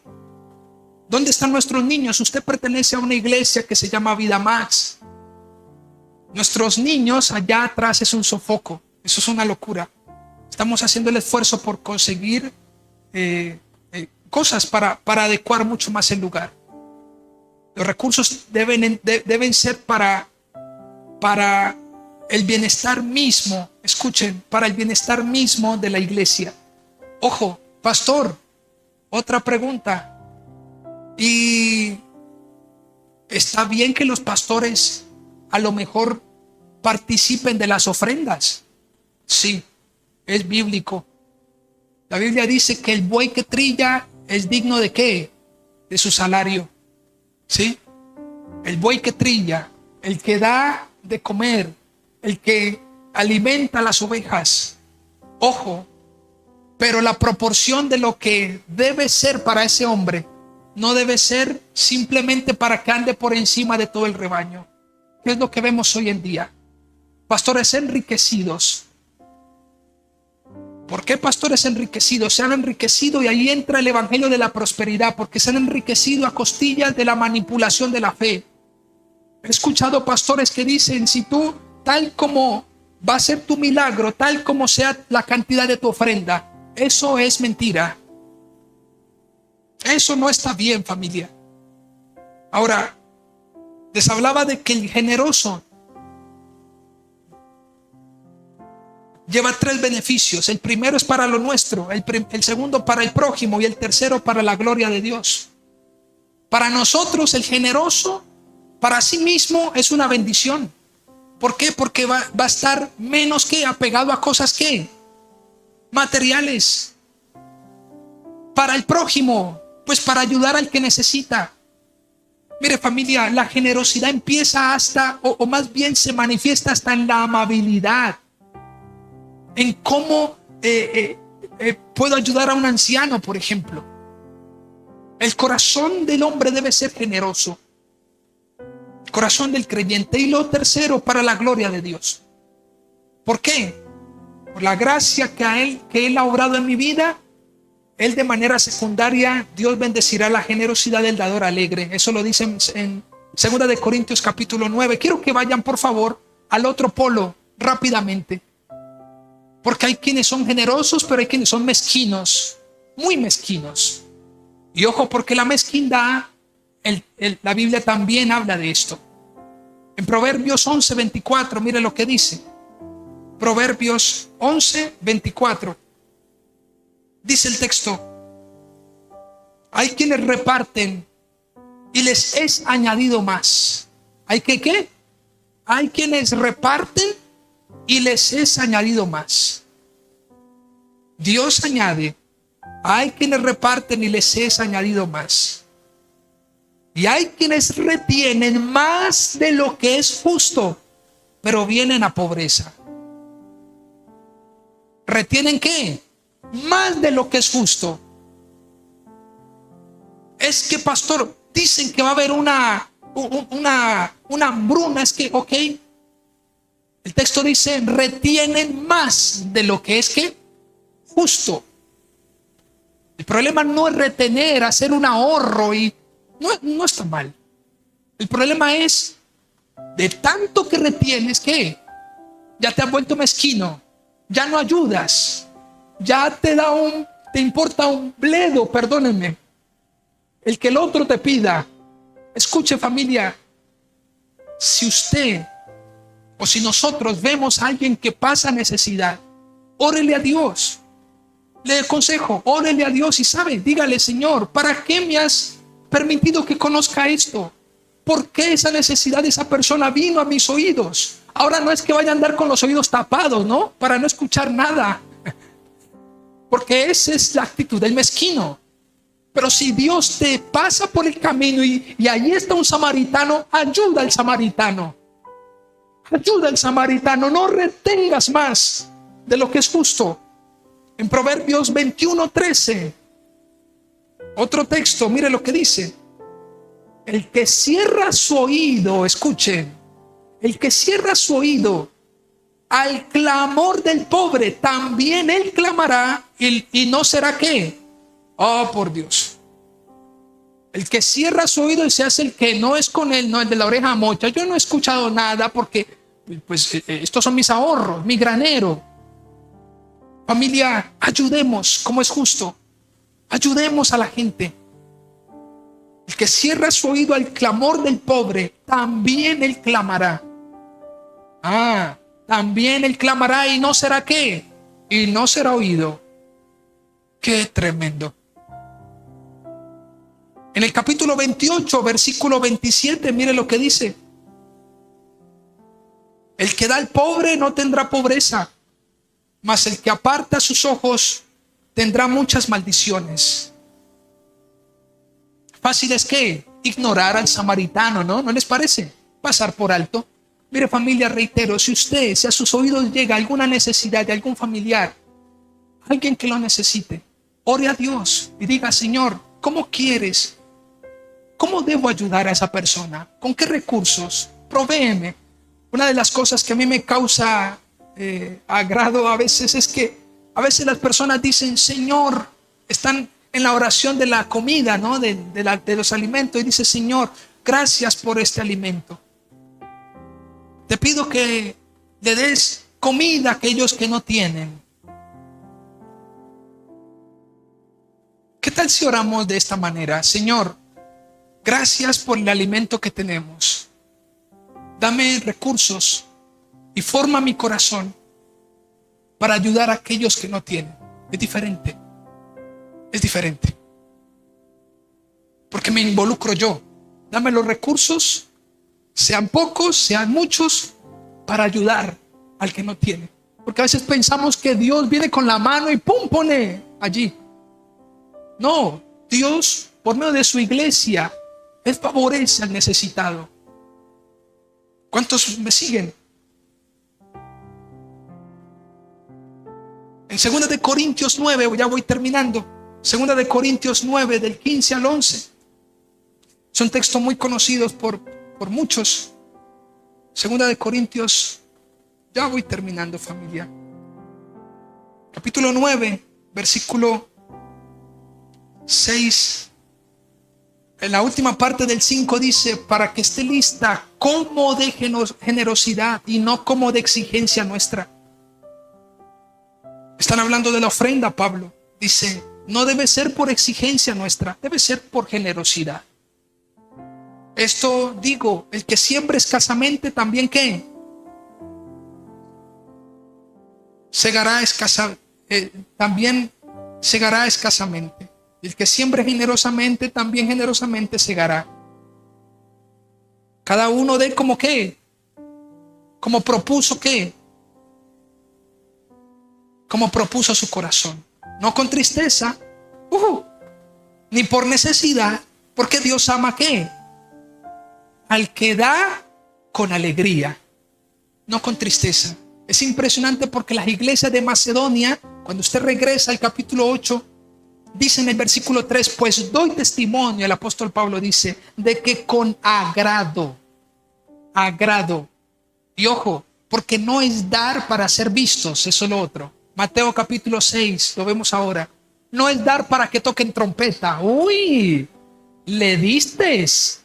¿Dónde están nuestros niños? Usted pertenece a una iglesia que se llama Vida Max. Nuestros niños allá atrás es un sofoco. Eso es una locura. Estamos haciendo el esfuerzo por conseguir cosas para adecuar mucho más el lugar. Los recursos deben ser para el bienestar mismo. Escuchen, para el bienestar mismo de la iglesia. Ojo, pastor, otra pregunta. Y está bien que los pastores a lo mejor participen de las ofrendas. Sí, es bíblico. La Biblia dice que el buey que trilla es digno ¿de qué? De su salario. ¿Sí? El buey que trilla, el que da de comer, el que alimenta a las ovejas. Ojo, pero la proporción de lo que debe ser para ese hombre no debe ser simplemente para que ande por encima de todo el rebaño. ¿Qué es lo que vemos hoy en día? Pastores enriquecidos. ¿Por qué pastores enriquecidos? Se han enriquecido, y ahí entra el evangelio de la prosperidad, porque se han enriquecido a costillas de la manipulación de la fe. He escuchado pastores que dicen: si tú, tal como va a ser tu milagro, tal como sea la cantidad de tu ofrenda. Eso es mentira. Eso no está bien, familia. Ahora, les hablaba de que el generoso lleva 3 beneficios. El primero es para lo nuestro, el segundo para el prójimo, y el tercero para la gloria de Dios. Para nosotros, el generoso para sí mismo es una bendición. ¿Por qué? Porque va a estar menos que apegado a cosas que materiales. Para el prójimo, pues para ayudar al que necesita. Mire, familia, la generosidad empieza hasta, o más bien se manifiesta hasta en la amabilidad, en cómo puedo ayudar a un anciano, por ejemplo. El corazón del hombre debe ser generoso, el corazón del creyente. Y lo tercero, para la gloria de Dios. ¿Por qué? Por la gracia que Él ha obrado en mi vida. Él, de manera secundaria, Dios bendecirá la generosidad del dador alegre. Eso lo dice en 2 Corintios capítulo 9. Quiero que vayan, por favor, al otro polo rápidamente. Porque hay quienes son generosos, pero hay quienes son mezquinos, muy mezquinos. Y ojo, porque la mezquindad, la Biblia también habla de esto. En Proverbios 11:24, mire lo que dice. Proverbios 11:24. Dice el texto: hay quienes reparten y les es añadido más. ¿Hay que qué? Hay quienes reparten y les es añadido más. Dios añade. Hay quienes reparten y les es añadido más. Y hay quienes retienen más de lo que es justo, pero vienen a pobreza. ¿Retienen qué? Más de lo que es justo. Es que, pastor, dicen que va a haber una hambruna. Es que, ok. El texto dice: retienen más de lo que es que justo. El problema no es retener, hacer un ahorro, y no está mal. El problema es de tanto que retienes que ya te has vuelto mezquino, ya no ayudas, ya te importa un bledo, perdónenme, el que el otro te pida. Escuche, familia, si usted o si nosotros vemos a alguien que pasa necesidad, órele a Dios. Le aconsejo, órele a Dios y dígale: Señor, ¿para qué me has permitido que conozca esto? ¿Por qué esa necesidad de esa persona vino a mis oídos? Ahora no es que vaya a andar con los oídos tapados, ¿no? Para no escuchar nada. Porque esa es la actitud del mezquino. Pero si Dios te pasa por el camino y ahí está un samaritano, ayuda al samaritano. Ayuda al samaritano. No retengas más de lo que es justo. En Proverbios 21:13, otro texto, mire lo que dice: el que cierra su oído, escuchen, el que cierra su oído al clamor del pobre, también él clamará y no será ¿qué? Oh, por Dios. El que cierra su oído y se hace el que no es con él, no el de la oreja mocha. Yo no he escuchado nada porque pues estos son mis ahorros, mi granero. Familia, ayudemos como es justo. Ayudemos a la gente. El que cierra su oído al clamor del pobre, también él clamará. También él clamará y no será ¿qué? Y no será oído. Qué tremendo. En el capítulo 28, versículo 27, mire lo que dice: el que da al pobre no tendrá pobreza, mas el que aparta sus ojos tendrá muchas maldiciones. Fácil es que ignorar al samaritano, ¿no? ¿No les parece? Pasar por alto. Mire, familia, reitero, si a sus oídos llega alguna necesidad de algún familiar, alguien que lo necesite, ore a Dios y diga: Señor, ¿cómo quieres? ¿Cómo debo ayudar a esa persona? ¿Con qué recursos? Provéeme. Una de las cosas que a mí me causa agrado a veces es que a veces las personas dicen: Señor, están en la oración de la comida, ¿no? De los alimentos, y dice: Señor, gracias por este alimento. Te pido que le des comida a aquellos que no tienen. ¿Qué tal si oramos de esta manera? Señor, gracias por el alimento que tenemos. Dame recursos y forma mi corazón para ayudar a aquellos que no tienen. Es diferente. Es diferente. Porque me involucro yo. Dame los recursos, sean pocos, sean muchos, para ayudar al que no tiene. Porque a veces pensamos que Dios viene con la mano y ¡pum! Pone allí. No, Dios, por medio de su iglesia, Él favorece al necesitado. ¿Cuántos me siguen? En 2 de Corintios 9, ya voy terminando. 2 de Corintios 9, del 15 al 11. Son textos muy conocidos por muchos. 2 de Corintios, ya voy terminando, familia. Capítulo 9, versículo 6. En la última parte del 5 dice: para que esté lista como de generosidad y no como de exigencia nuestra. Están hablando de la ofrenda, Pablo. Dice: no debe ser por exigencia nuestra, debe ser por generosidad. Esto digo, el que siembra escasamente también ¿qué? También segará escasamente. El que siembre generosamente también generosamente segará. Cada uno dé como ¿qué? Como propuso ¿qué? Como propuso su corazón. No con tristeza, ni por necesidad, porque Dios ama ¿qué? Al que da con alegría, no con tristeza. Es impresionante porque las iglesias de Macedonia, cuando usted regresa al capítulo 8, dice en el versículo 3: pues doy testimonio, el apóstol Pablo dice, de que con agrado, y ojo, porque no es dar para ser vistos, eso es lo otro. Mateo capítulo 6, lo vemos ahora. No es dar para que toquen trompeta. Uy, le distes.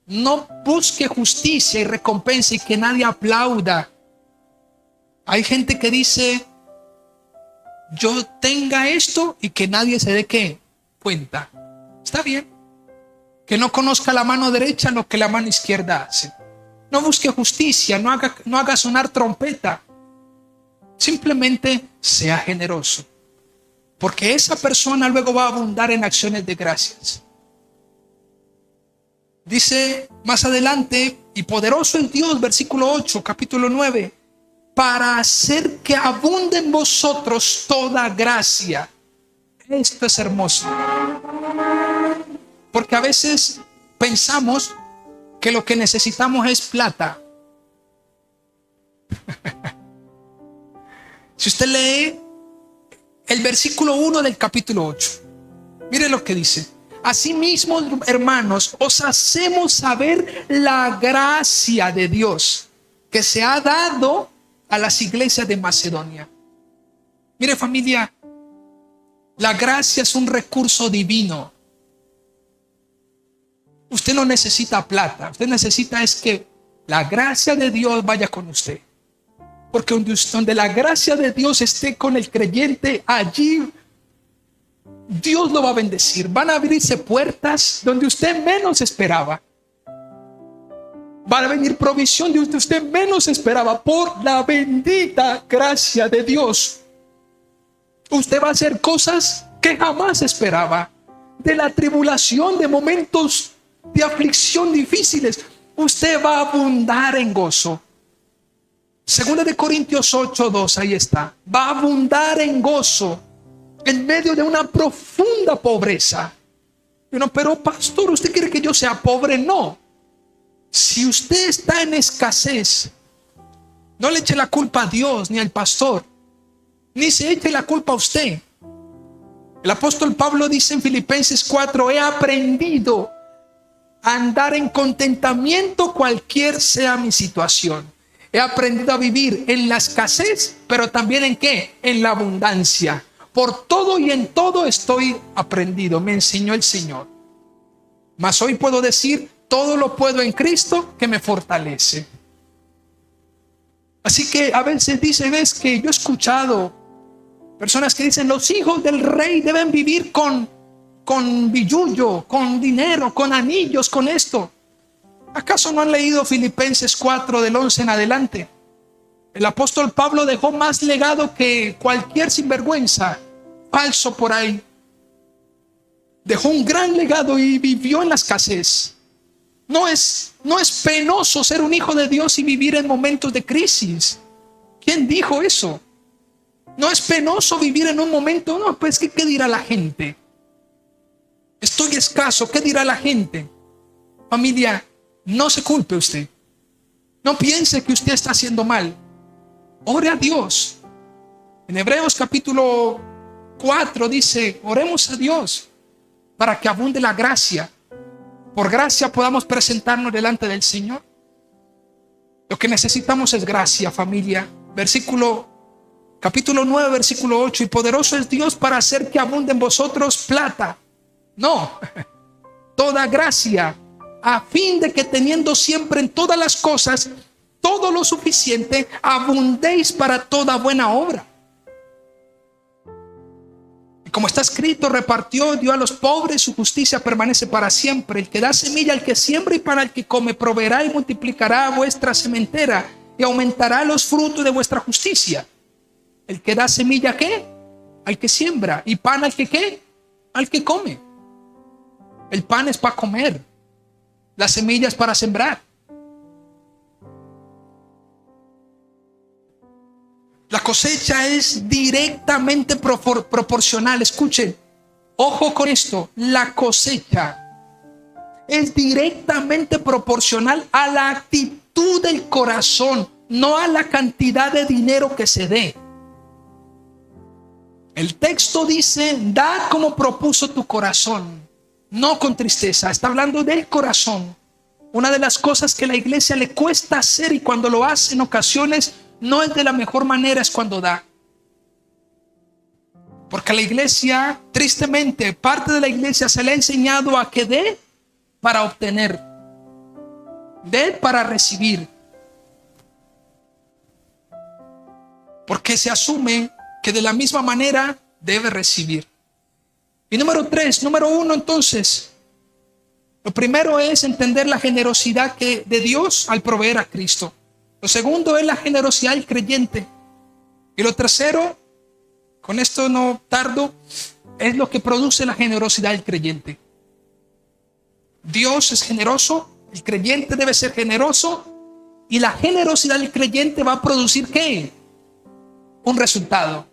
No busque justicia y recompensa y que nadie aplauda. Hay gente que dice: yo tenga esto y que nadie se dé ¿qué? Cuenta. Está bien. Que no conozca la mano derecha lo que la mano izquierda hace. No busque justicia, no haga sonar trompeta. Simplemente sea generoso. Porque esa persona luego va a abundar en acciones de gracias. Dice más adelante: y poderoso es Dios, versículo 8, capítulo 9, para hacer que abunde en vosotros toda gracia. Esto es hermoso. Porque a veces pensamos que lo que necesitamos es plata. Si usted lee el versículo 1 del capítulo 8, mire lo que dice: asimismo, hermanos, os hacemos saber la gracia de Dios que se ha dado a las iglesias de Macedonia. Mire, familia, la gracia es un recurso divino. Usted no necesita plata, usted necesita es que la gracia de Dios vaya con usted. Porque donde la gracia de Dios esté con el creyente, allí Dios lo va a bendecir. Van a abrirse puertas donde usted menos esperaba. Va a venir provisión de donde usted menos esperaba. Por la bendita gracia de Dios, usted va a hacer cosas que jamás esperaba. De la tribulación, de momentos de aflicción difíciles, usted va a abundar en gozo. 2 de Corintios 8:2, ahí está. Va a abundar en gozo. en medio de una profunda pobreza. Pero pastor, ¿usted quiere que yo sea pobre? No. Si usted está en escasez, no le eche la culpa a Dios ni al pastor, ni se eche la culpa a usted. El apóstol Pablo dice en Filipenses 4: he aprendido a andar en contentamiento cualquier sea mi situación. He aprendido a vivir en la escasez, pero también ¿en qué? En la abundancia. Por todo y en todo estoy aprendido, me enseñó el Señor. Mas hoy puedo decir: todo lo puedo en Cristo que me fortalece. Así que a veces dicen, es que yo he escuchado personas que dicen: los hijos del rey deben vivir con billullo, con dinero, con anillos, con esto. ¿Acaso no han leído Filipenses 4 del 11 en adelante? El apóstol Pablo dejó más legado que cualquier sinvergüenza falso por ahí. Dejó un gran legado y vivió en la escasez. No es penoso ser un hijo de Dios y vivir en momentos de crisis. ¿Quién dijo eso? No es penoso vivir en un momento, no, pues ¿qué dirá la gente? Estoy escaso, ¿qué dirá la gente? Familia, no se culpe usted. No piense que usted está haciendo mal. Ore a Dios. En Hebreos capítulo 4 dice: oremos a Dios para que abunde la gracia. Por gracia podamos presentarnos delante del Señor. Lo que necesitamos es gracia, familia. Capítulo 9, versículo 8: y poderoso es Dios para hacer que abunde en vosotros plata. No, toda gracia, a fin de que teniendo siempre en todas las cosas todo lo suficiente, abundéis para toda buena obra. Y como está escrito: repartió, dio a los pobres, su justicia permanece para siempre. El que da semilla al que siembra y para el que come, proveerá y multiplicará vuestra sementera y aumentará los frutos de vuestra justicia. El que da semilla, ¿qué? Al que siembra. Y pan al que, ¿qué? Al que come. El pan es para comer. La semilla es para sembrar. La cosecha es directamente proporcional. Escuchen, ojo con esto. La cosecha es directamente proporcional a la actitud del corazón, no a la cantidad de dinero que se dé. El texto dice: da como propuso tu corazón, no con tristeza. Está hablando del corazón. Una de las cosas que a la iglesia le cuesta hacer, y cuando lo hace en ocasiones no es de la mejor manera, es cuando da. Porque a la iglesia, tristemente, parte de la iglesia se le ha enseñado a que dé para obtener, dé para recibir. Porque se asume que de la misma manera debe recibir. Y número 1, entonces, lo primero es entender la generosidad de Dios al proveer a Cristo. Lo segundo es la generosidad del creyente. Y lo tercero, con esto no tardo, es lo que produce la generosidad del creyente. Dios es generoso, el creyente debe ser generoso, y la generosidad del creyente va a producir ¿qué? Un resultado.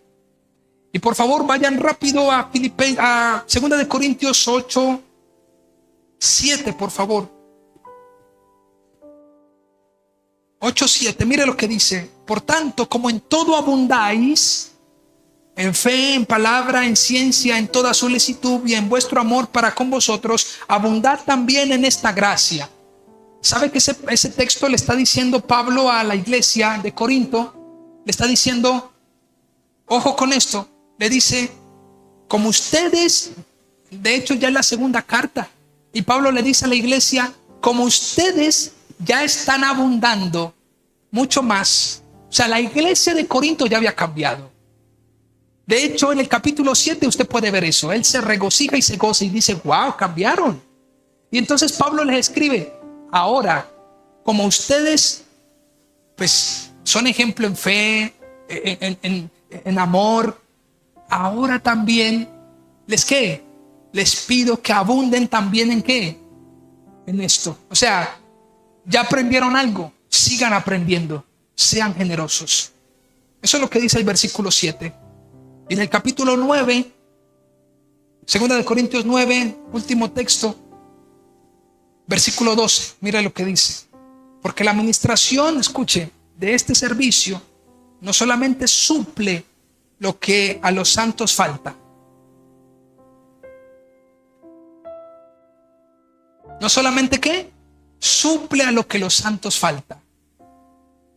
Y por favor vayan rápido a 2 de Corintios 8, 7, por favor. 8:7, mire lo que dice: por tanto, como en todo abundáis, en fe, en palabra, en ciencia, en toda solicitud y en vuestro amor para con vosotros, abundad también en esta gracia. ¿Sabe que ese texto le está diciendo Pablo a la iglesia de Corinto? Le está diciendo, ojo con esto, le dice: como ustedes, de hecho ya es la segunda carta, y Pablo le dice a la iglesia: como ustedes ya están abundando mucho más. O sea, la iglesia de Corinto ya había cambiado. De hecho, en el capítulo 7 usted puede ver eso. Él se regocija y se goza y dice: wow, cambiaron. Y entonces Pablo les escribe: ahora, como ustedes pues son ejemplo en fe, en amor, ahora también les pido que abunden también en ¿qué? En esto. O sea, ya aprendieron algo, sigan aprendiendo, sean generosos. Eso es lo que dice el versículo 7. Y en el capítulo 9 Segunda de Corintios 9, último texto, versículo 12. Mira lo que dice. Porque la administración, escuche, de este servicio no solamente suple lo que a los santos falta. No solamente ¿qué? Suple a lo que los santos falta,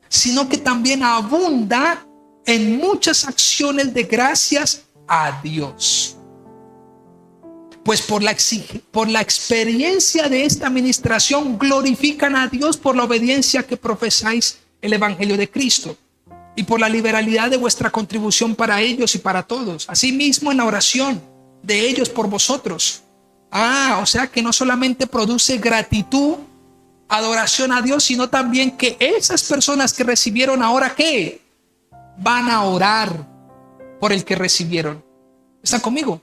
sino que también abunda en muchas acciones de gracias a Dios. Pues por la experiencia de esta administración glorifican a Dios por la obediencia que profesáis el Evangelio de Cristo y por la liberalidad de vuestra contribución para ellos y para todos. Asimismo en la oración de ellos por vosotros. O sea que no solamente produce gratitud, adoración a Dios, sino también que esas personas que recibieron ahora ¿qué? Van a orar por el que recibieron. ¿Están conmigo?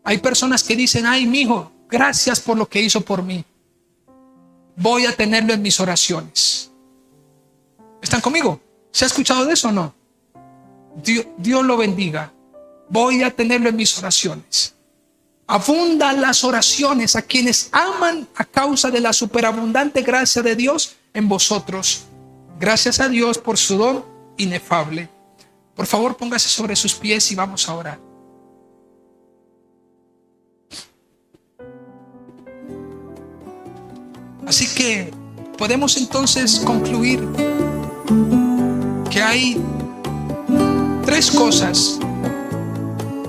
Hay personas que dicen, ay, mi hijo, gracias por lo que hizo por mí. Voy a tenerlo en mis oraciones. ¿Están conmigo? ¿Se ha escuchado de eso o no? Dios lo bendiga. Voy a tenerlo en mis oraciones. Abundan las oraciones a quienes aman a causa de la superabundante gracia de Dios en vosotros. Gracias a Dios por su don inefable. Por favor, póngase sobre sus pies y vamos a orar. Así que podemos entonces concluir que hay tres cosas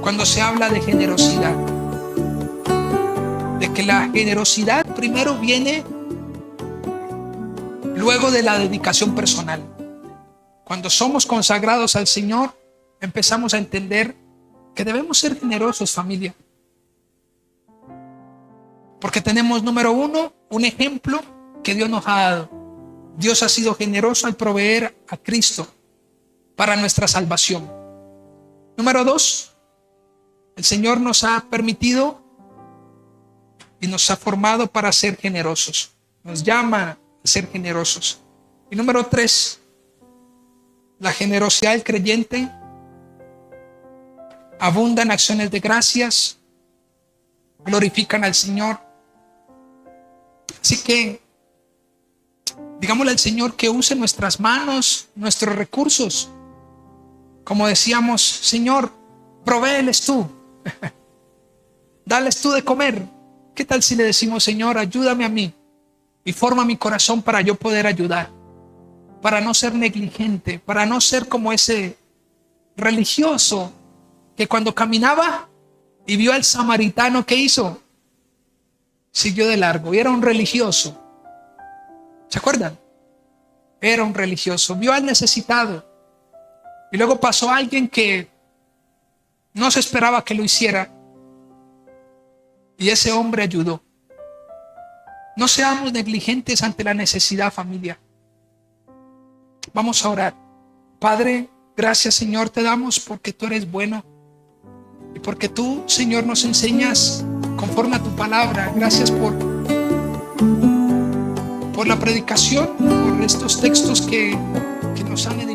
cuando se habla de generosidad. De que la generosidad primero viene luego de la dedicación personal. Cuando somos consagrados al Señor, empezamos a entender que debemos ser generosos, familia. Porque tenemos, número uno, un ejemplo que Dios nos ha dado. Dios ha sido generoso al proveer a Cristo para nuestra salvación. Número dos, el Señor nos ha permitido y nos ha formado para ser generosos. Nos llama a ser generosos. Y número tres, la generosidad del creyente abunda en acciones de gracias, glorifican al Señor. Así que digámosle al Señor que use nuestras manos, nuestros recursos. Como decíamos, Señor, provéeles tú. Dales tú de comer. ¿Qué tal si le decimos, Señor, ayúdame a mí y forma mi corazón para yo poder ayudar? Para no ser negligente, para no ser como ese religioso que cuando caminaba y vio al samaritano, ¿qué hizo? Siguió de largo y era un religioso. ¿Se acuerdan? Era un religioso. Vio al necesitado y luego pasó alguien que no se esperaba que lo hiciera y ese hombre ayudó. No seamos negligentes ante la necesidad, familia. Vamos a orar. Padre, gracias, Señor, te damos porque tú eres bueno y porque tú, Señor, nos enseñas conforme a tu palabra. Gracias por la predicación, por estos textos que nos han edificado.